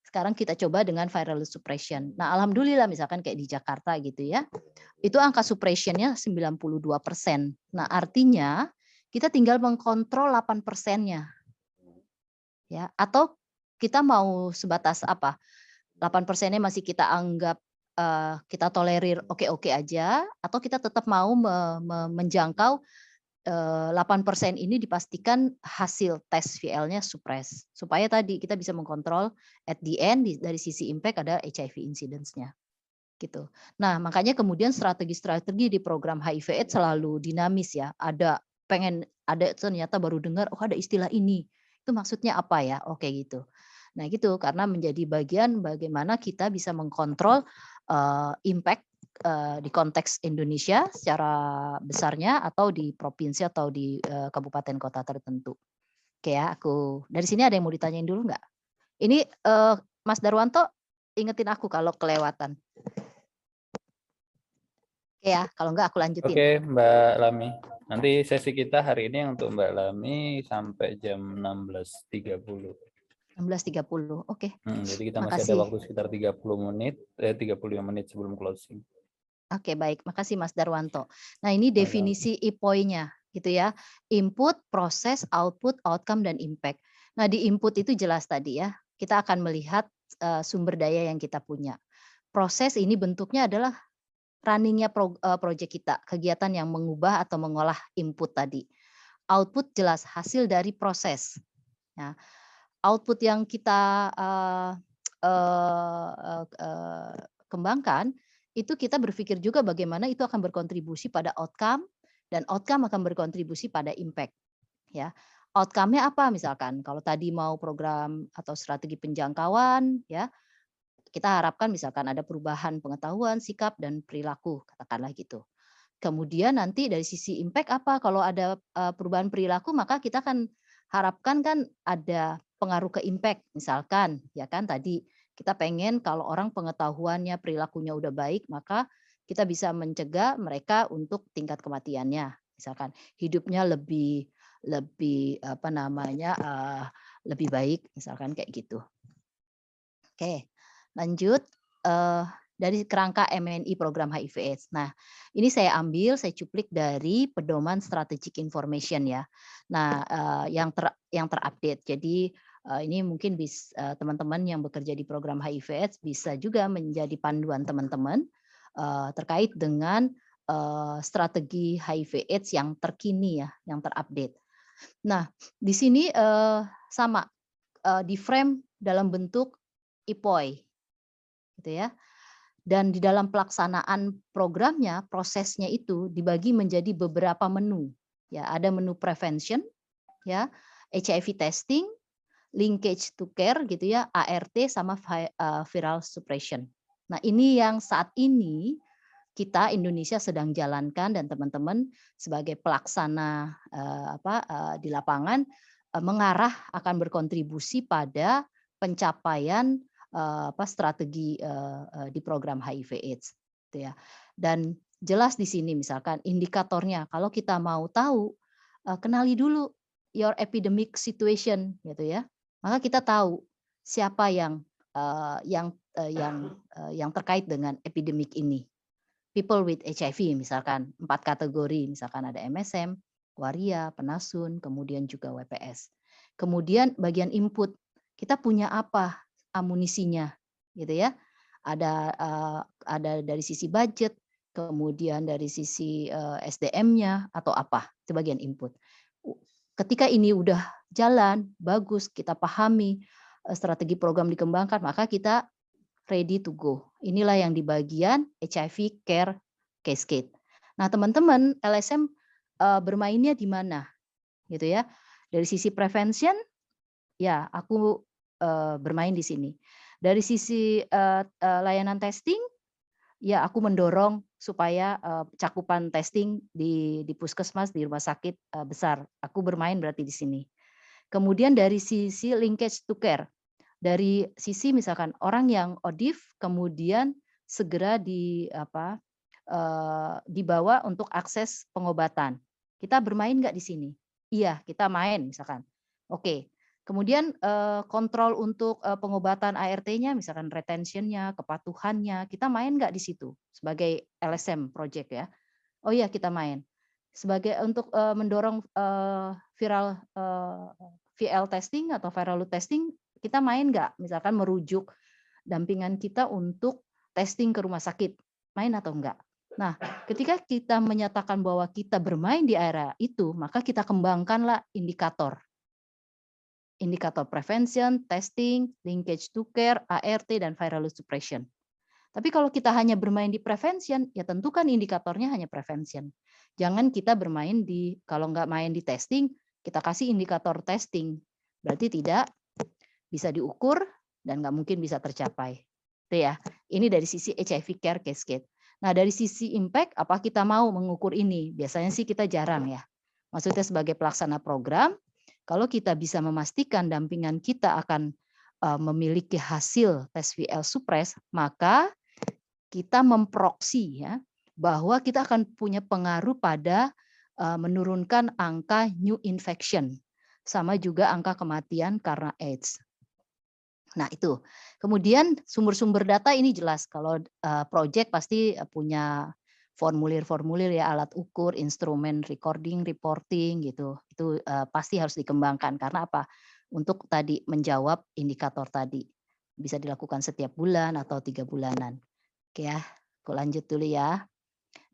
Sekarang kita coba dengan viral suppression. Nah, alhamdulillah misalkan kayak di Jakarta gitu ya. Itu angka suppression-nya 92%. Nah, artinya kita tinggal mengkontrol 8%-nya. Ya, atau kita mau sebatas apa? 8%-nya masih kita anggap kita tolerir oke-oke aja, atau kita tetap mau menjangkau 8% ini dipastikan hasil tes VL-nya supres. Supaya tadi kita bisa mengkontrol at the end dari sisi impact ada HIV incidence-nya. Gitu. Nah, makanya kemudian strategi-strategi di program HIV/AIDS selalu dinamis ya. Ada ternyata baru dengar oh ada istilah ini. Itu maksudnya apa ya? Oke gitu. Nah, gitu karena menjadi bagian bagaimana kita bisa mengkontrol impact di konteks Indonesia secara besarnya atau di provinsi atau di kabupaten kota tertentu. Oke ya, aku dari sini ada yang mau ditanyain dulu nggak? Ini Mas Darwanto ingetin aku kalau kelewatan. Oke ya, kalau nggak aku lanjutin. Oke, Mbak Lami. Nanti sesi kita hari ini untuk Mbak Lami sampai jam 16.30. 16.30, oke. Jadi kita masih ada waktu sekitar 35 menit sebelum closing. Oke, baik. Makasih Mas Darwanto. Nah, ini definisi IPOI-nya gitu ya. Input, proses, output, outcome, dan impact. Nah, di input itu jelas tadi ya. Kita akan melihat sumber daya yang kita punya. Proses ini bentuknya adalah running-nya project kita, kegiatan yang mengubah atau mengolah input tadi. Output jelas hasil dari proses. Ya. Output yang kita kembangkan, itu kita berpikir juga bagaimana itu akan berkontribusi pada outcome, dan outcome akan berkontribusi pada impact. Ya. Outcome-nya apa misalkan? Kalau tadi mau program atau strategi penjangkauan, ya kita harapkan misalkan ada perubahan pengetahuan, sikap, dan perilaku, katakanlah gitu. Kemudian nanti dari sisi impact apa? Kalau ada perubahan perilaku, maka kita akan harapkan kan ada pengaruh ke impact. Misalkan, ya kan tadi kita pengen kalau orang pengetahuannya, perilakunya udah baik, maka kita bisa mencegah mereka untuk tingkat kematiannya. Misalkan hidupnya lebih lebih baik, misalkan kayak gitu. Oke. Lanjut dari kerangka MNI program HIV/AIDS. Nah, ini saya cuplik dari pedoman strategic information ya. Nah, yang terupdate. Jadi ini mungkin teman-teman yang bekerja di program HIV/AIDS bisa juga menjadi panduan teman-teman terkait dengan strategi HIV/AIDS yang terkini ya, yang terupdate. Nah, di sini sama di frame dalam bentuk IPOI. Gitu ya. Dan di dalam pelaksanaan programnya, prosesnya itu dibagi menjadi beberapa menu. Ya, ada menu prevention, ya, HIV testing, linkage to care gitu ya, ART sama viral suppression. Nah, ini yang saat ini kita Indonesia sedang jalankan dan teman-teman sebagai pelaksana di lapangan mengarah akan berkontribusi pada pencapaian strategi di program HIV/AIDS, gitu ya. Dan jelas di sini misalkan indikatornya, kalau kita mau tahu, kenali dulu your epidemic situation, gitu ya. Maka kita tahu siapa yang yang terkait dengan epidemik ini. People with HIV misalkan 4 kategori, misalkan ada MSM, waria, penasun, kemudian juga WPS. Kemudian bagian input, kita punya apa amunisinya, gitu ya. Ada dari sisi budget, kemudian dari sisi SDM-nya atau apa, itu bagian input. Ketika ini udah jalan, bagus, kita pahami strategi program dikembangkan, maka kita ready to go. Inilah yang di bagian HIV care cascade. Nah, teman-teman LSM bermainnya di mana? Gitu ya. Dari sisi prevention, ya aku bermain di sini. Dari sisi layanan testing, ya aku mendorong supaya cakupan testing di puskesmas, di rumah sakit besar. Aku bermain berarti di sini. Kemudian dari sisi linkage to care, dari sisi misalkan orang yang ODIF kemudian segera dibawa untuk akses pengobatan. Kita bermain nggak di sini? Iya, kita main misalkan. Oke. Kemudian kontrol untuk pengobatan ART-nya, misalkan retention-nya, kepatuhannya, kita main nggak di situ sebagai LSM project ya? Oh iya, kita main. Sebagai untuk mendorong VL testing atau viral load testing, kita main nggak? Misalkan merujuk dampingan kita untuk testing ke rumah sakit, main atau enggak? Nah, ketika kita menyatakan bahwa kita bermain di area itu, maka kita kembangkanlah indikator. Indikator prevention, testing, linkage to care, ART, dan viral load suppression. Tapi kalau kita hanya bermain di prevention, ya tentukan indikatornya hanya prevention. Jangan kita bermain kalau nggak main di testing, kita kasih indikator testing. Berarti tidak bisa diukur dan nggak mungkin bisa tercapai. Itu ya. Ini dari sisi HIV care cascade. Nah, dari sisi impact, apa kita mau mengukur ini? Biasanya sih kita jarang ya. Maksudnya sebagai pelaksana program, kalau kita bisa memastikan dampingan kita akan memiliki hasil tes VL suppress, maka kita memproksi ya bahwa kita akan punya pengaruh pada menurunkan angka new infection, sama juga angka kematian karena AIDS. Nah itu. Kemudian sumber-sumber data ini jelas. Kalau project pasti punya formulir-formulir ya, alat ukur, instrumen recording, reporting gitu. Itu pasti harus dikembangkan. Karena apa? Untuk tadi menjawab indikator tadi. Bisa dilakukan setiap bulan atau 3 bulanan. Oke ya, aku lanjut dulu ya.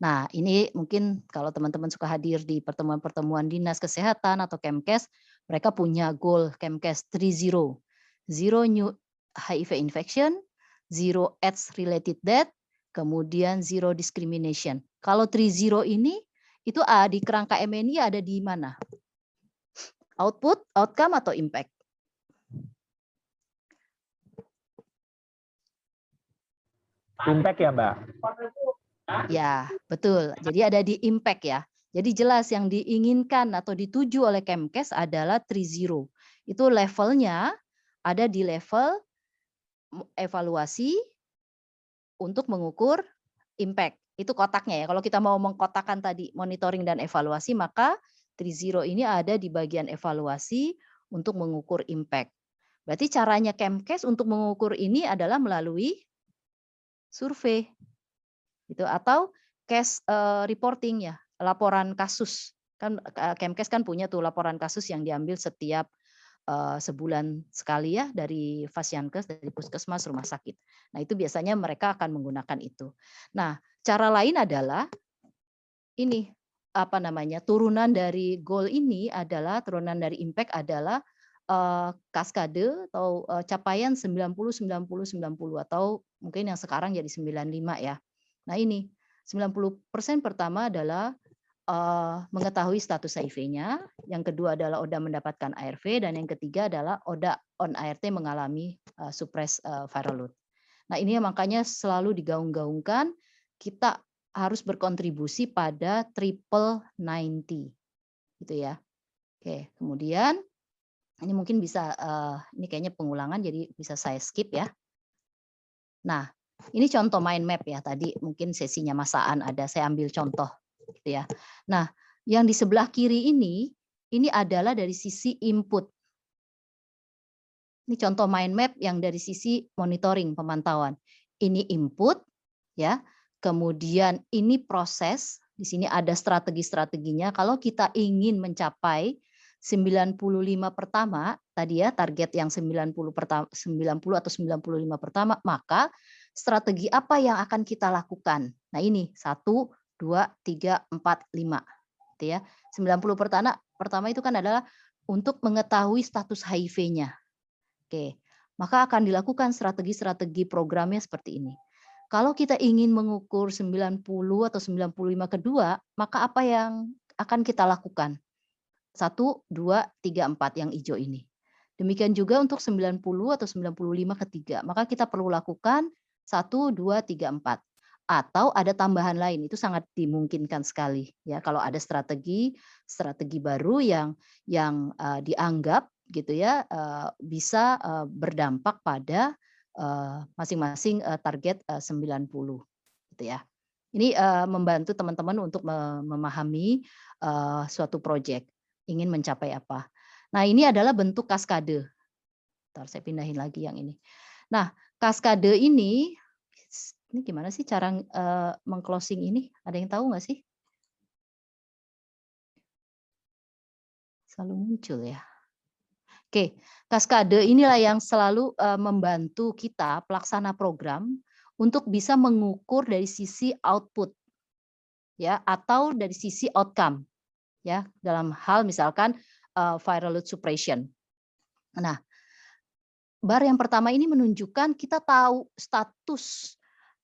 Nah ini mungkin kalau teman-teman suka hadir di pertemuan-pertemuan dinas kesehatan atau Kemkes, mereka punya goal Kemkes 3-0. 0 new HIV infection, 0 AIDS related death, kemudian 0 discrimination. Kalau 3-0 ini itu di kerangka MNI ada di mana? Output, outcome, atau impact? Impact ya, Mbak? Ya, betul. Jadi ada di impact ya. Jadi jelas yang diinginkan atau dituju oleh Kemkes adalah 3-0. Itu levelnya ada di level evaluasi untuk mengukur impact. Itu kotaknya ya. Kalau kita mau mengkotakkan tadi monitoring dan evaluasi, maka 3-0 ini ada di bagian evaluasi untuk mengukur impact. Berarti caranya Kemkes untuk mengukur ini adalah melalui survei. Itu atau case reporting ya, laporan kasus. Kan Kemkes kan punya tuh laporan kasus yang diambil setiap sebulan sekali ya dari Fasyankes, dari puskesmas, rumah sakit. Nah itu biasanya mereka akan menggunakan itu. Nah cara lain adalah ini turunan dari goal ini adalah turunan dari impact adalah kaskade atau capaian 90-90-90 atau mungkin yang sekarang jadi 95 ya. Nah ini 90% pertama adalah mengetahui status HIV-nya, yang kedua adalah ODA mendapatkan ARV, dan yang ketiga adalah ODA on ART mengalami suppress viral load. Nah ini makanya selalu digaung-gaungkan, kita harus berkontribusi pada triple 90, gitu ya. Oke, kemudian ini mungkin bisa, ini kayaknya pengulangan jadi bisa saya skip ya. Nah ini contoh mind map ya, tadi mungkin sesinya Mas Aan ada, saya ambil contoh. Gitu ya. Nah, yang di sebelah kiri ini adalah dari sisi input. Ini contoh mind map yang dari sisi monitoring pemantauan. Ini input ya. Kemudian ini proses. Di sini ada strategi-strateginya. Kalau kita ingin mencapai 95 pertama tadi ya, target yang 90 pertama, 90 atau 95 pertama, maka strategi apa yang akan kita lakukan? Nah, ini 1 2 3 4 5 gitu ya. 90 pertama itu kan adalah untuk mengetahui status HIV-nya. Oke. Maka akan dilakukan strategi-strategi programnya seperti ini. Kalau kita ingin mengukur 90 atau 95 kedua, maka apa yang akan kita lakukan? 1, 2, 3, 4 yang hijau ini. Demikian juga untuk 90 atau 95 ketiga. Maka kita perlu lakukan 1, 2, 3, 4. Atau ada tambahan lain, itu sangat dimungkinkan sekali. Ya, kalau ada strategi baru yang dianggap gitu ya bisa berdampak pada masing-masing target 90 gitu ya. Ini membantu teman-teman untuk memahami suatu proyek ingin mencapai apa. Nah, ini adalah bentuk kaskade. Ntar saya pindahin lagi yang ini. Nah, kaskade ini gimana sih cara meng-closing ini? Ada yang tahu nggak sih? Selalu muncul ya. Oke, kaskade inilah yang selalu membantu kita pelaksana program untuk bisa mengukur dari sisi output ya atau dari sisi outcome ya dalam hal misalkan viral load suppression. Nah, bar yang pertama ini menunjukkan kita tahu status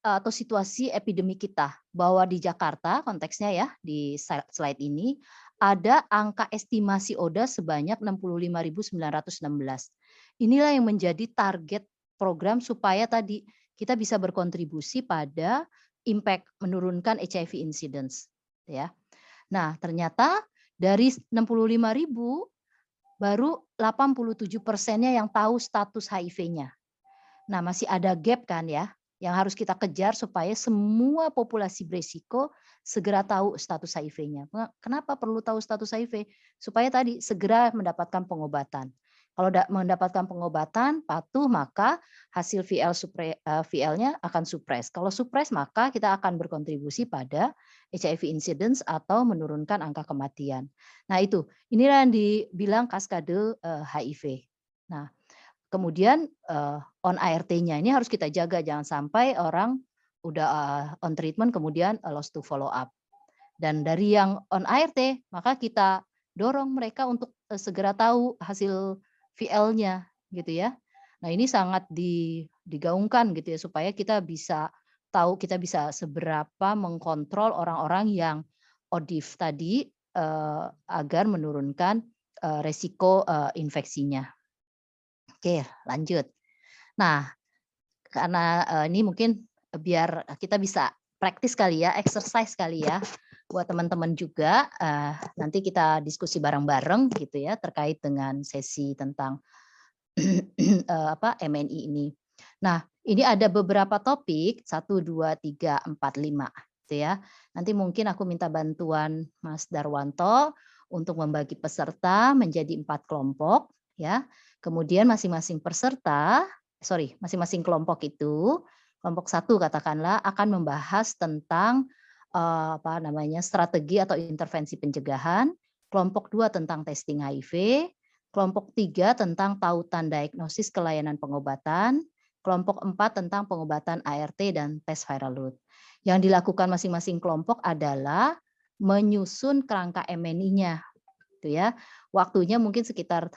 atau situasi epidemi kita bahwa di Jakarta konteksnya ya di slide ini ada angka estimasi ODA sebanyak 65.916. Inilah yang menjadi target program supaya tadi kita bisa berkontribusi pada impact menurunkan HIV incidence ya. Nah, ternyata dari 65.000 baru 87%-nya yang tahu status HIV-nya. Nah, masih ada gap kan ya yang harus kita kejar supaya semua populasi berisiko segera tahu status HIV-nya. Kenapa perlu tahu status HIV? Supaya tadi segera mendapatkan pengobatan. Kalau mendapatkan pengobatan patuh maka hasil VL-nya akan supres. Kalau supres maka kita akan berkontribusi pada HIV incidence atau menurunkan angka kematian. Nah itu, inilah yang dibilang kaskade HIV. Nah, kemudian on ART-nya ini harus kita jaga, jangan sampai orang udah on treatment kemudian lost to follow up. Dan dari yang on ART, maka kita dorong mereka untuk segera tahu hasil VL-nya gitu ya. Nah, ini sangat digaungkan gitu ya supaya kita bisa tahu, kita bisa seberapa mengkontrol orang-orang yang ODIF tadi agar menurunkan resiko infeksinya. Oke, lanjut. Nah, karena ini mungkin biar kita bisa praktis kali ya, exercise kali ya, buat teman-teman juga. Nanti kita diskusi bareng-bareng gitu ya terkait dengan sesi tentang MNI ini. Nah, ini ada beberapa topik 1, 2, 3, 4, 5 gitu ya. Nanti mungkin aku minta bantuan Mas Darwanto untuk membagi peserta menjadi 4 kelompok ya. Kemudian masing-masing kelompok itu, kelompok 1 katakanlah akan membahas tentang strategi atau intervensi pencegahan, kelompok 2 tentang testing HIV, kelompok 3 tentang tautan diagnosis kelayanan pengobatan, kelompok 4 tentang pengobatan ART dan tes viral load. Yang dilakukan masing-masing kelompok adalah menyusun kerangka MNI-nya. Gitu ya. Waktunya mungkin sekitar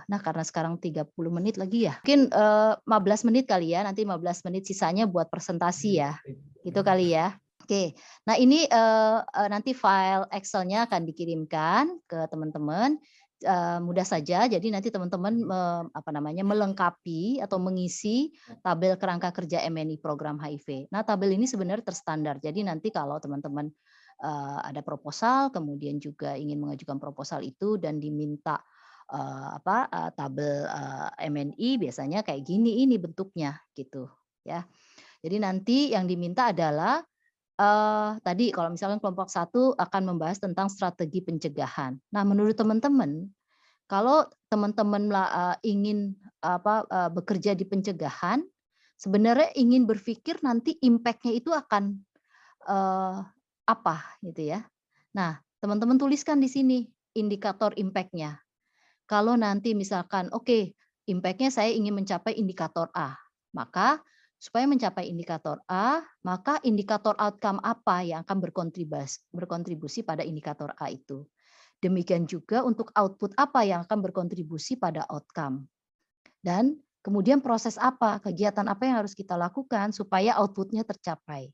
karena sekarang 30 menit lagi ya. Mungkin 15 menit kali ya, nanti 15 menit sisanya buat presentasi ya. Gitu kali ya. Oke. Nah, ini nanti file Excel-nya akan dikirimkan ke teman-teman. Mudah saja. Jadi nanti teman-teman melengkapi atau mengisi tabel kerangka kerja MNI program HIV. Nah, tabel ini sebenarnya terstandar. Jadi nanti kalau teman-teman ada proposal, kemudian juga ingin mengajukan proposal itu dan diminta tabel MNI biasanya kayak gini ini bentuknya gitu ya. Jadi nanti yang diminta adalah tadi kalau misalkan kelompok 1 akan membahas tentang strategi pencegahan. Nah, menurut teman-teman Kalau teman-teman ingin bekerja di pencegahan, sebenarnya ingin berpikir nanti impact-nya itu akan apa gitu ya. Nah, teman-teman tuliskan di sini indikator impact-nya. Kalau nanti misalkan, oke, impact-nya saya ingin mencapai indikator A, maka supaya mencapai indikator A, maka indikator outcome apa yang akan berkontribusi pada indikator A itu. Demikian juga untuk output apa yang akan berkontribusi pada outcome. Dan kemudian proses apa, kegiatan apa yang harus kita lakukan supaya output-nya tercapai.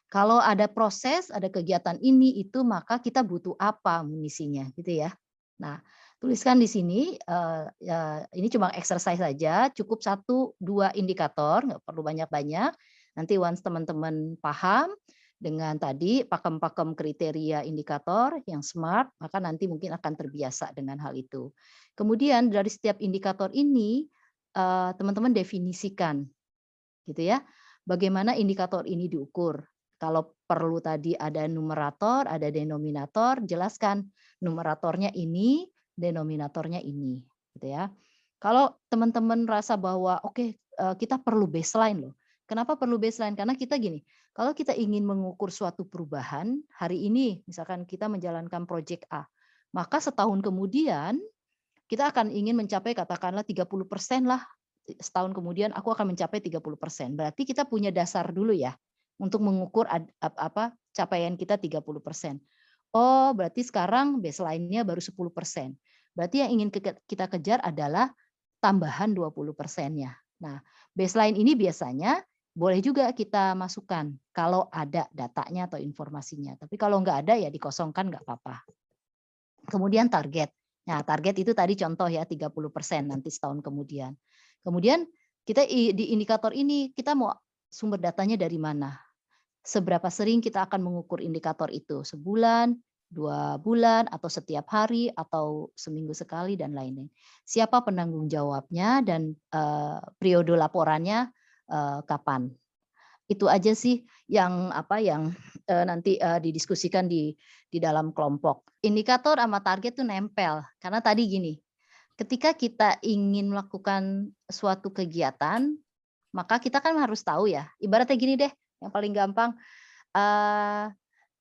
Kalau ada proses, ada kegiatan ini, itu, maka kita butuh apa amunisinya, gitu ya. Nah, tuliskan di sini, ini cuma exercise saja, cukup 1-2 indikator, nggak perlu banyak-banyak. Nanti once teman-teman paham, dengan tadi pakem-pakem kriteria indikator yang SMART, maka nanti mungkin akan terbiasa dengan hal itu. Kemudian dari setiap indikator ini, teman-teman definisikan, gitu ya, bagaimana indikator ini diukur. Kalau perlu tadi ada numerator, ada denominator, jelaskan numeratornya ini, denominatornya ini, gitu ya. Kalau teman-teman rasa bahwa oke, kita perlu baseline loh. Kenapa perlu baseline? Karena kita gini, kalau kita ingin mengukur suatu perubahan, hari ini misalkan kita menjalankan proyek A, maka setahun kemudian kita akan ingin mencapai katakanlah 30% lah. Setahun kemudian aku akan mencapai 30%. Berarti kita punya dasar dulu ya untuk mengukur capaian kita 30%. Oh, berarti sekarang baseline-nya baru 10%. Berarti yang ingin kita kejar adalah tambahan 20%-nya. Nah, baseline ini biasanya boleh juga kita masukkan kalau ada datanya atau informasinya. Tapi kalau nggak ada ya dikosongkan nggak apa-apa. Kemudian target. Nah, target itu tadi contoh ya 30% nanti setahun kemudian. Kemudian kita di indikator ini kita mau sumber datanya dari mana? Seberapa sering kita akan mengukur indikator itu? Sebulan, 2 bulan, atau setiap hari, atau seminggu sekali, dan lain-lain. Siapa penanggung jawabnya dan periode laporannya kapan? Itu aja sih yang nanti didiskusikan di dalam kelompok. Indikator sama target tuh nempel, karena tadi gini, ketika kita ingin melakukan suatu kegiatan, maka kita kan harus tahu ya, ibaratnya gini deh, yang paling gampang,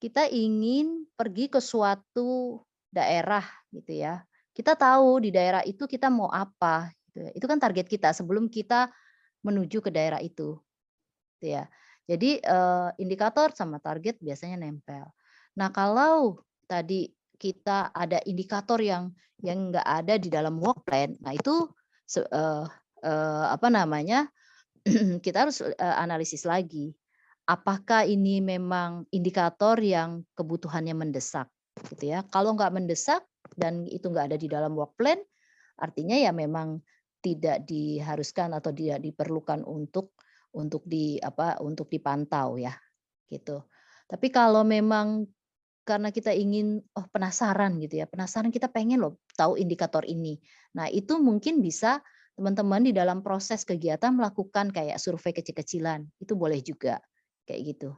kita ingin pergi ke suatu daerah gitu ya, kita tahu di daerah itu kita mau apa, gitu ya. Itu kan target kita sebelum kita menuju ke daerah itu. Gitu ya. Jadi indikator sama target biasanya nempel. Nah, kalau tadi kita ada indikator yang nggak ada di dalam work plan, nah itu kita harus analisis lagi. Apakah ini memang indikator yang kebutuhannya mendesak, gitu ya. Kalau nggak mendesak dan itu nggak ada di dalam work plan, artinya ya memang tidak diharuskan atau tidak diperlukan untuk dipantau ya, gitu. Tapi kalau memang karena kita ingin, penasaran gitu ya, penasaran kita pengen loh tahu indikator ini. Nah, itu mungkin bisa teman-teman di dalam proses kegiatan melakukan kayak survei kecil-kecilan, itu boleh juga, kayak gitu.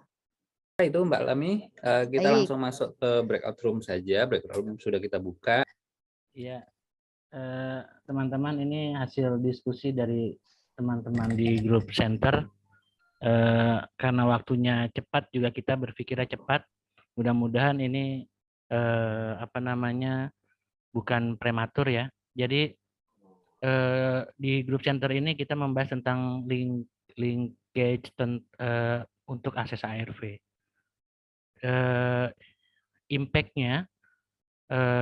Itu Mbak Lami, kita Baik. langsung masuk ke breakout room saja. Breakout room sudah kita buka. Iya, teman-teman, ini hasil diskusi dari teman-teman di grup center. Karena waktunya cepat juga kita berpikirnya cepat. Mudah-mudahan ini bukan prematur ya. Jadi di grup center ini kita membahas tentang linkage untuk akses ARV. Impact-nya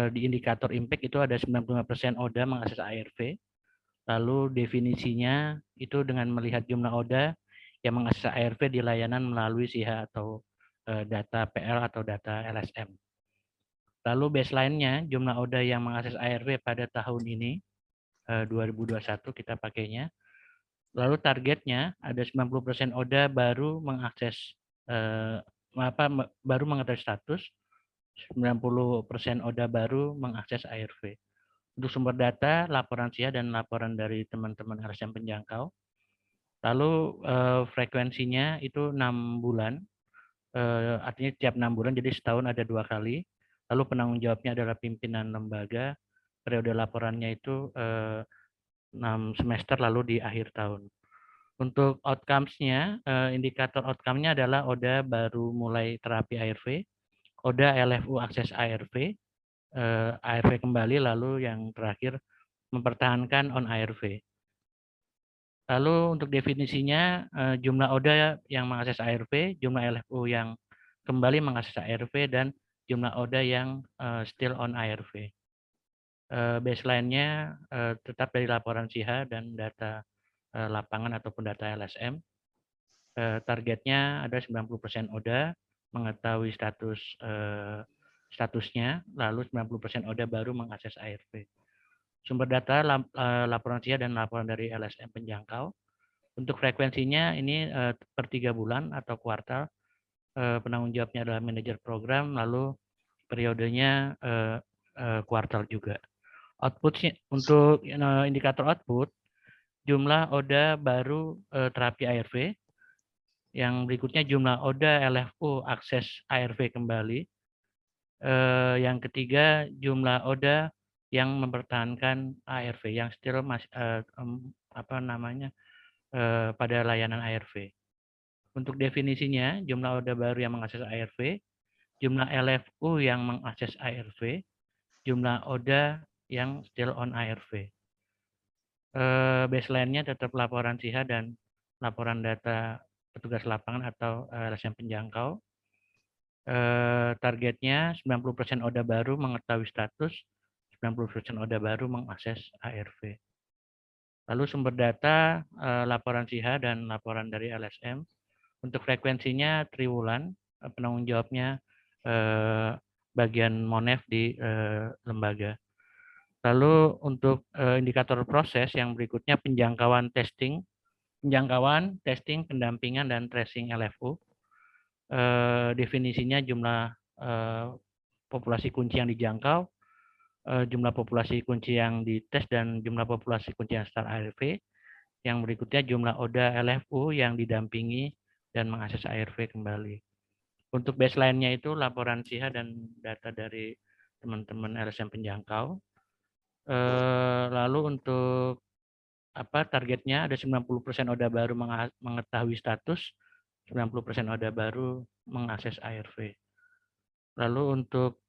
di indikator impact itu ada 95% ODA mengakses ARV. Lalu definisinya itu dengan melihat jumlah ODA yang mengakses ARV di layanan melalui SIHA atau data PL atau data LSM. Lalu baseline-nya jumlah ODA yang mengakses ARV pada tahun ini 2021 kita pakainya. Lalu targetnya ada 90% ODA baru mengakses status, 90% ODA baru mengakses ARV. Untuk sumber data, laporan SIA dan laporan dari teman-teman LSM penjangkau. Lalu frekuensinya itu 6 bulan, artinya tiap 6 bulan, jadi setahun ada 2 kali. Lalu penanggung jawabnya adalah pimpinan lembaga, periode laporannya itu 6 semester lalu di akhir tahun. Untuk outcomes-nya, indikator outcome-nya adalah ODA baru mulai terapi ARV, ODA LFU akses ARV, ARV kembali, lalu yang terakhir mempertahankan on ARV. Lalu untuk definisinya, jumlah ODA yang mengakses ARV, jumlah LFU yang kembali mengakses ARV, dan jumlah ODA yang still on ARV. Baseline-nya tetap dari laporan SIHA dan data lapangan ataupun data LSM. Targetnya ada 90% ODA, mengetahui statusnya, lalu 90% ODA baru mengakses ARV. Sumber data laporan SIHA dan laporan dari LSM penjangkau. Untuk frekuensinya ini per 3 bulan atau kuartal. Penanggung jawabnya adalah manajer program, lalu periodenya kuartal juga. Outputnya untuk indikator output, jumlah ODA baru terapi ARV. Yang berikutnya jumlah ODA LFU akses ARV kembali. Yang ketiga jumlah ODA yang mempertahankan ARV yang still masih pada layanan ARV. Untuk definisinya, jumlah ODA baru yang mengakses ARV, jumlah LFU yang mengakses ARV, jumlah ODA yang still on ARV. Baseline-nya tetap laporan SIHA dan laporan data petugas lapangan atau LSM penjangkau. Targetnya 90% ODA baru mengetahui status, 90% ODA baru mengakses ARV. Lalu sumber data, laporan SIHA dan laporan dari LSM. Untuk frekuensinya triwulan, penanggung jawabnya bagian Monef di lembaga. Lalu untuk indikator proses yang berikutnya penjangkauan, testing, pendampingan, dan tracing LFU. Definisinya jumlah populasi kunci yang dijangkau, jumlah populasi kunci yang dites, dan jumlah populasi kunci yang start ARV. Yang berikutnya jumlah ODA LFU yang didampingi dan mengakses ARV kembali. Untuk baseline-nya itu laporan SIHA dan data dari teman-teman LSM penjangkau. Lalu untuk targetnya ada 90% ODA baru mengetahui status, 90% ODA baru mengakses ARV. Lalu untuk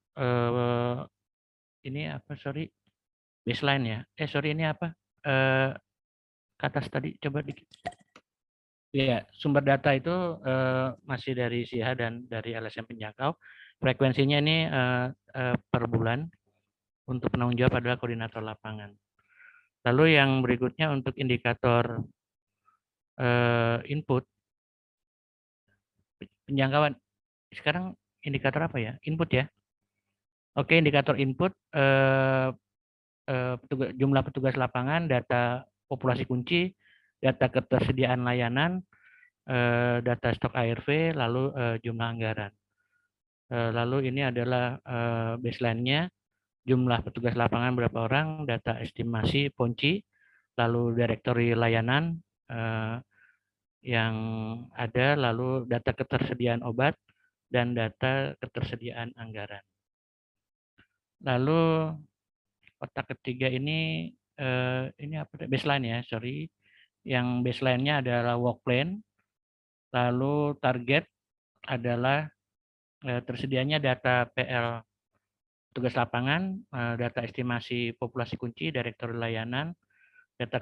baseline ya. Ini apa? Ke atas tadi coba dikit. Ya, sumber data itu masih dari SIHA dan dari LSM penjangkau. Frekuensinya ini per bulan. Untuk penanggung jawab adalah koordinator lapangan. Lalu yang berikutnya untuk indikator input penjangkauan. Sekarang indikator apa ya? Input ya. Oke, indikator input jumlah petugas lapangan, data populasi kunci, data ketersediaan layanan, data stok ARV, lalu jumlah anggaran. Lalu ini adalah baseline-nya, jumlah petugas lapangan berapa orang, data estimasi ponci, lalu direktori layanan yang ada, lalu data ketersediaan obat, dan data ketersediaan anggaran. Lalu kotak ketiga ini baseline ya, sorry. Yang baseline-nya adalah work plan, lalu target adalah tersedianya data PL petugas lapangan, data estimasi populasi kunci, direktur layanan, data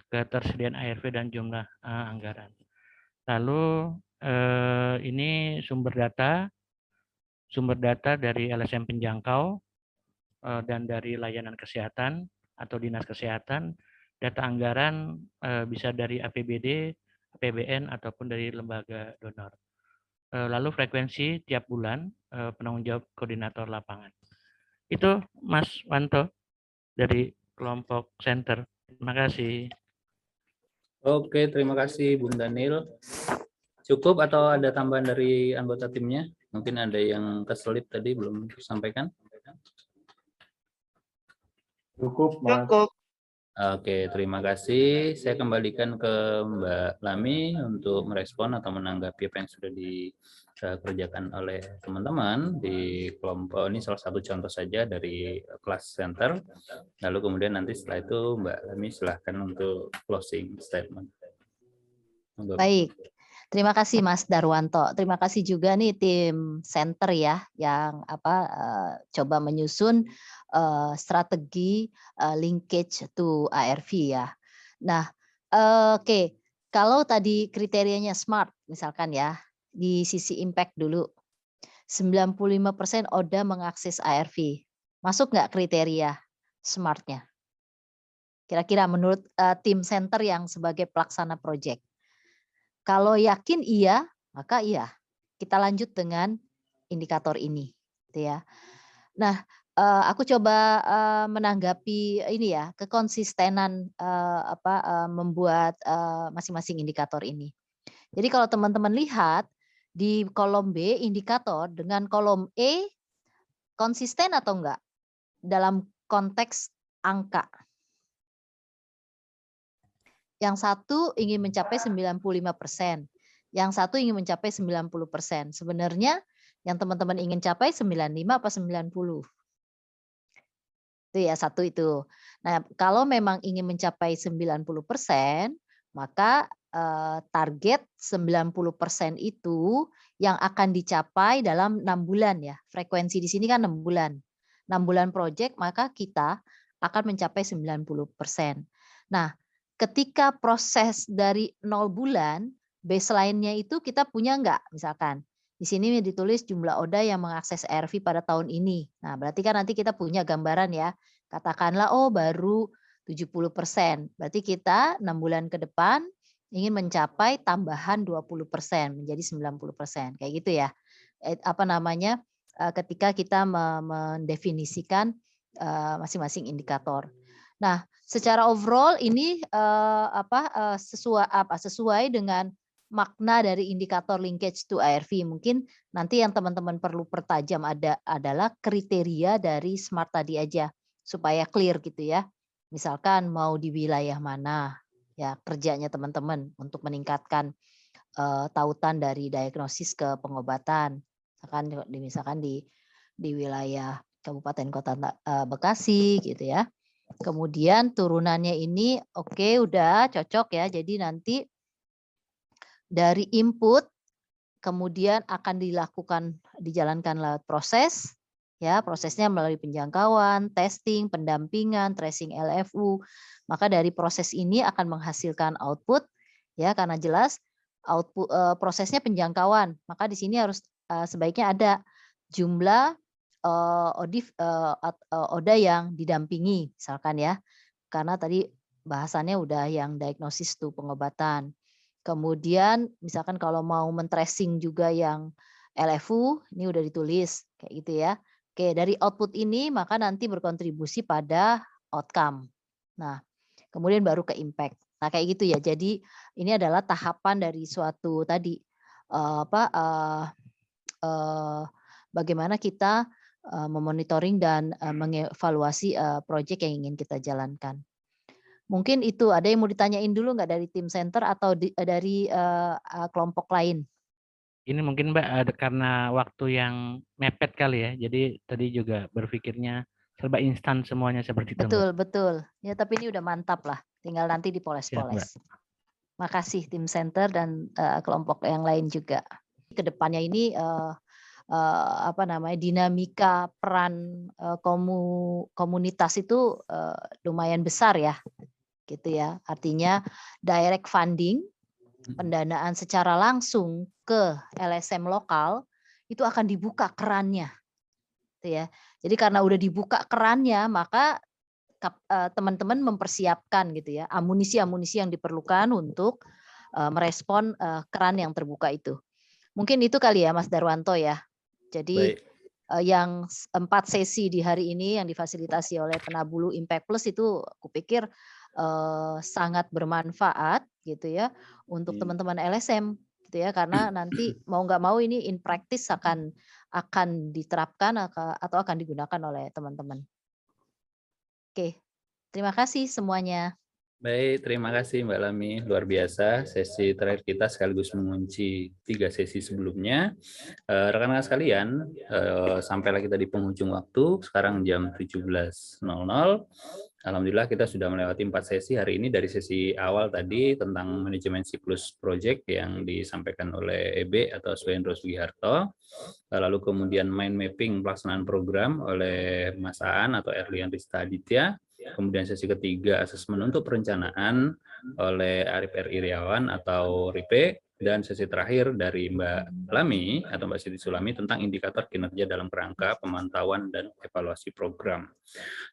ketersediaan ARV, dan jumlah anggaran. Lalu ini sumber data dari LSM penjangkau dan dari layanan kesehatan atau dinas kesehatan. Data anggaran bisa dari APBD, APBN, ataupun dari lembaga donor. Lalu frekuensi tiap bulan penanggung jawab koordinator lapangan. Itu Mas Wanto dari kelompok center. Terima kasih. Oke, terima kasih Bung Daniel. Cukup atau ada tambahan dari anggota timnya? Mungkin ada yang keselip tadi belum disampaikan. Cukup, Mas. Cukup. Oke, terima kasih. Saya kembalikan ke Mbak Lami untuk merespon atau menanggapi apa yang sudah dikerjakan oleh teman-teman di kelompok ini. Salah satu contoh saja dari kelas center. Lalu kemudian nanti setelah itu Mbak Lami silahkan untuk closing statement. Baik, terima kasih Mas Darwanto. Terima kasih juga nih tim center ya yang coba menyusun strategi linkage to ARV ya. Nah, oke, kalau tadi kriterianya SMART misalkan ya, di sisi impact dulu. 95% ODA mengakses ARV. Masuk nggak kriteria SMART-nya? Kira-kira menurut tim center yang sebagai pelaksana proyek. Kalau yakin iya, maka iya. Kita lanjut dengan indikator ini, gitu ya. Nah, aku coba menanggapi ini ya, kekonsistenan membuat masing-masing indikator ini. Jadi kalau teman-teman lihat di kolom B indikator dengan kolom E konsisten atau enggak dalam konteks angka. Yang satu ingin mencapai 95%, yang satu ingin mencapai 90%. Sebenarnya yang teman-teman ingin capai 95 apa 90? Itu ya, satu itu. Nah, kalau memang ingin mencapai 90%, maka target 90% itu yang akan dicapai dalam 6 bulan ya. Frekuensi di sini kan 6 bulan. 6 bulan proyek, maka kita akan mencapai 90%. Nah, ketika proses dari 0 bulan, baseline-nya itu kita punya enggak? Misalkan, di sini ditulis jumlah ODA yang mengakses ARV pada tahun ini. Nah, berarti kan nanti kita punya gambaran ya. Katakanlah, oh baru 70%. Berarti kita 6 bulan ke depan ingin mencapai tambahan 20% menjadi 90%. Kayak gitu ya. Ketika kita mendefinisikan masing-masing indikator. Nah, secara overall ini sesuai dengan makna dari indikator linkage to ARV. Mungkin nanti yang teman-teman perlu pertajam adalah kriteria dari SMART tadi aja supaya clear gitu ya. Misalkan mau di wilayah mana ya kerjanya teman-teman untuk meningkatkan tautan dari diagnosis ke pengobatan. Misalkan di wilayah Kabupaten Kota Bekasi gitu ya. Kemudian turunannya ini oke, udah cocok ya. Jadi nanti dari input kemudian akan dijalankan lewat proses ya, prosesnya melalui penjangkauan, testing, pendampingan, tracing LFU. Maka dari proses ini akan menghasilkan output ya, karena jelas output prosesnya penjangkauan. Maka di sini harus sebaiknya ada jumlah ODA yang didampingi misalkan ya. Karena tadi bahasannya udah yang diagnosis tuh pengobatan. Kemudian misalkan kalau mau men-tracing juga yang LFU, ini udah ditulis kayak gitu ya. Oke, dari output ini maka nanti berkontribusi pada outcome. Nah, kemudian baru ke impact. Nah, kayak gitu ya. Jadi ini adalah tahapan dari suatu tadi bagaimana kita memonitoring dan mengevaluasi proyek yang ingin kita jalankan. Mungkin itu ada yang mau ditanyain dulu nggak dari tim center atau dari kelompok lain? Ini mungkin Mbak ada karena waktu yang mepet kali ya. Jadi tadi juga berpikirnya serba instan semuanya seperti itu. Betul, Mbak. betul. Ya tapi ini udah mantap lah. Tinggal nanti dipoles-poles. Makasih tim center dan kelompok yang lain juga. Kedepannya ini dinamika peran komunitas itu lumayan besar ya. Gitu ya. Artinya direct funding, pendanaan secara langsung ke LSM lokal itu akan dibuka kerannya. Gitu ya. Jadi karena udah dibuka kerannya, maka teman-teman mempersiapkan gitu ya amunisi-amunisi yang diperlukan untuk merespon keran yang terbuka itu. Mungkin itu kali ya Mas Darwanto ya. Jadi yang 4 sesi di hari ini yang difasilitasi oleh Penabulu Impact Plus itu aku pikir sangat bermanfaat gitu ya untuk teman-teman LSM gitu ya, karena nanti mau nggak mau ini in practice akan diterapkan atau akan digunakan oleh teman-teman. Oke, Terima kasih semuanya. Baik, terima kasih Mbak Lami. Luar biasa sesi terakhir kita sekaligus mengunci 3 sesi sebelumnya. Rekan-rekan sekalian, sampailah kita di penghujung waktu, sekarang jam 17.00. Alhamdulillah kita sudah melewati 4 sesi hari ini. Dari sesi awal tadi tentang manajemen siklus project yang disampaikan oleh EB atau Swendro Sugiharto. Lalu kemudian mind mapping pelaksanaan program oleh Mas Aan atau Erlian Rista Aditya. Kemudian sesi ketiga asesmen untuk perencanaan oleh Arif R. Iriawan atau RIPE, dan sesi terakhir dari Mbak Lami atau Mbak Siti Sulami tentang indikator kinerja dalam kerangka pemantauan dan evaluasi program.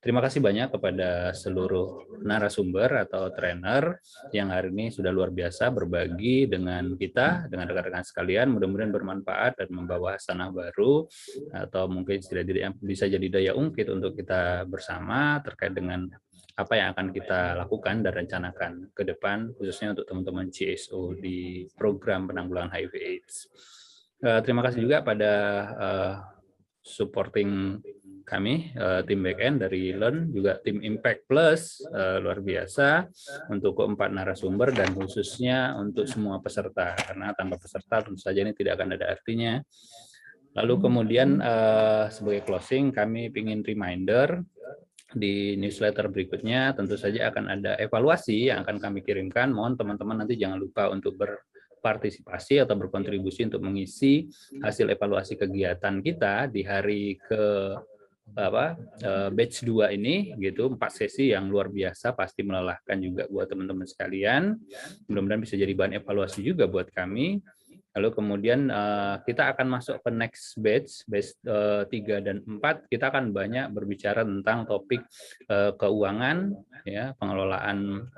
Terima kasih banyak kepada seluruh narasumber atau trainer yang hari ini sudah luar biasa berbagi dengan kita, dengan rekan-rekan sekalian. Mudah-mudahan bermanfaat dan membawa hasanah baru atau mungkin bisa jadi daya ungkit untuk kita bersama terkait dengan apa yang akan kita lakukan dan rencanakan ke depan, khususnya untuk teman-teman CSO di program penanggulangan HIV/AIDS. Terima kasih juga pada supporting kami, tim backend dari Learn, juga tim Impact Plus, luar biasa untuk keempat narasumber dan khususnya untuk semua peserta, karena tanpa peserta tentu saja ini tidak akan ada artinya. Lalu kemudian sebagai closing, kami ingin reminder di newsletter berikutnya tentu saja akan ada evaluasi yang akan kami kirimkan. Mohon teman-teman nanti jangan lupa untuk berpartisipasi atau berkontribusi untuk mengisi hasil evaluasi kegiatan kita di hari ke batch 2 ini gitu. 4 sesi yang luar biasa, pasti melelahkan juga buat teman-teman sekalian. Mudah-mudahan bisa jadi bahan evaluasi juga buat kami. Lalu kemudian kita akan masuk ke next batch 3 dan 4. Kita akan banyak berbicara tentang topik keuangan, ya, pengelolaan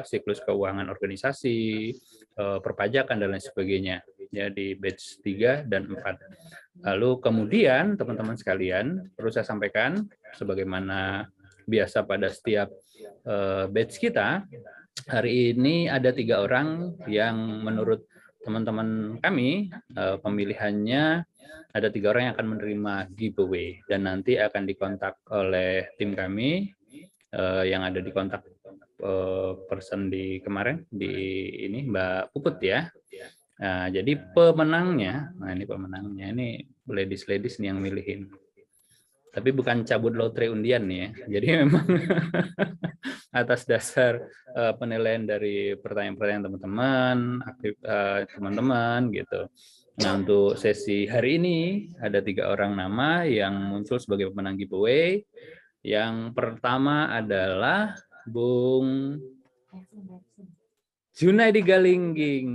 siklus keuangan organisasi, perpajakan dan lain sebagainya, ya, di batch 3 dan 4. Lalu kemudian teman-teman sekalian, perlu saya sampaikan sebagaimana biasa pada setiap batch kita, hari ini ada 3 orang yang menurut teman-teman kami pemilihannya ada 3 orang yang akan menerima giveaway dan nanti akan dikontak oleh tim kami yang ada di kontak person di kemarin di ini Mbak Puput ya. Nah, jadi pemenangnya, ini ladies nih yang milihin. Tapi bukan cabut lotre undian nih ya. Jadi memang atas dasar penilaian dari pertanyaan-pertanyaan teman-teman, teman-teman gitu. Nah, untuk sesi hari ini ada 3 orang nama yang muncul sebagai pemenang giveaway. Yang pertama adalah Bung Junaidi Galingging.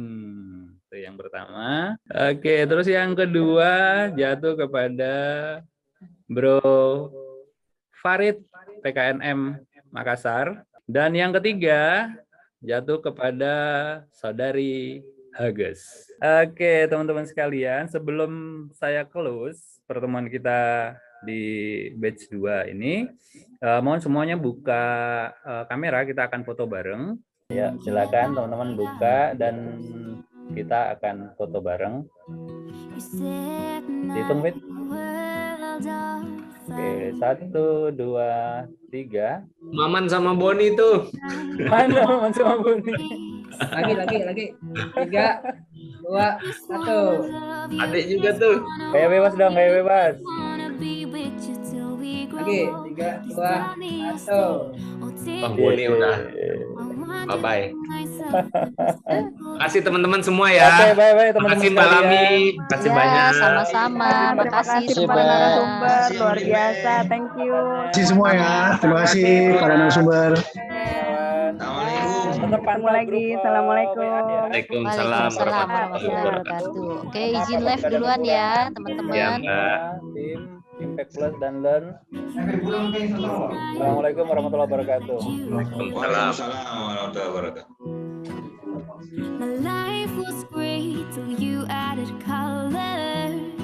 Itu yang pertama. Oke, terus yang kedua jatuh kepada Bro Farid PKNM Makassar, dan yang ketiga jatuh kepada Saudari Hages. Oke, teman-teman sekalian, sebelum saya close pertemuan kita di batch 2 ini, mohon semuanya buka kamera, kita akan foto bareng. Ya, silakan teman-teman buka dan kita akan foto bareng. Hitung, Fit. Oke, 1, 2, 3. Maman sama Boni tuh. Mana Maman sama Boni? Lagi. 3, 2, 1. Adik juga tuh. Kayak bebas dong, kayak bebas. Lagi, 3, 2, 1. Bang Boni udah. Bye-bye. Kasih teman-teman semua ya. Oke, bye-bye teman-teman. Makasih Mbak Lami. Kasih Ya, banyak. sama-sama. Terima kasih Makasih kepada semua. narasumber, luar biasa. Thank you. Terima kasih semua ya. Terima kasih para narasumber. Ketemu lagi. Assalamualaikum. Waalaikumsalam Waalaikumsalam warahmatullahi wabarakatuh. Oke, izin live duluan ya, teman-teman. Ya, Mbak. Tim Impact Plus dan Learn. Assalamualaikum warahmatullahi wabarakatuh. Waalaikumsalam. warahmatullahi wabarakatuh. My life was great till you added color.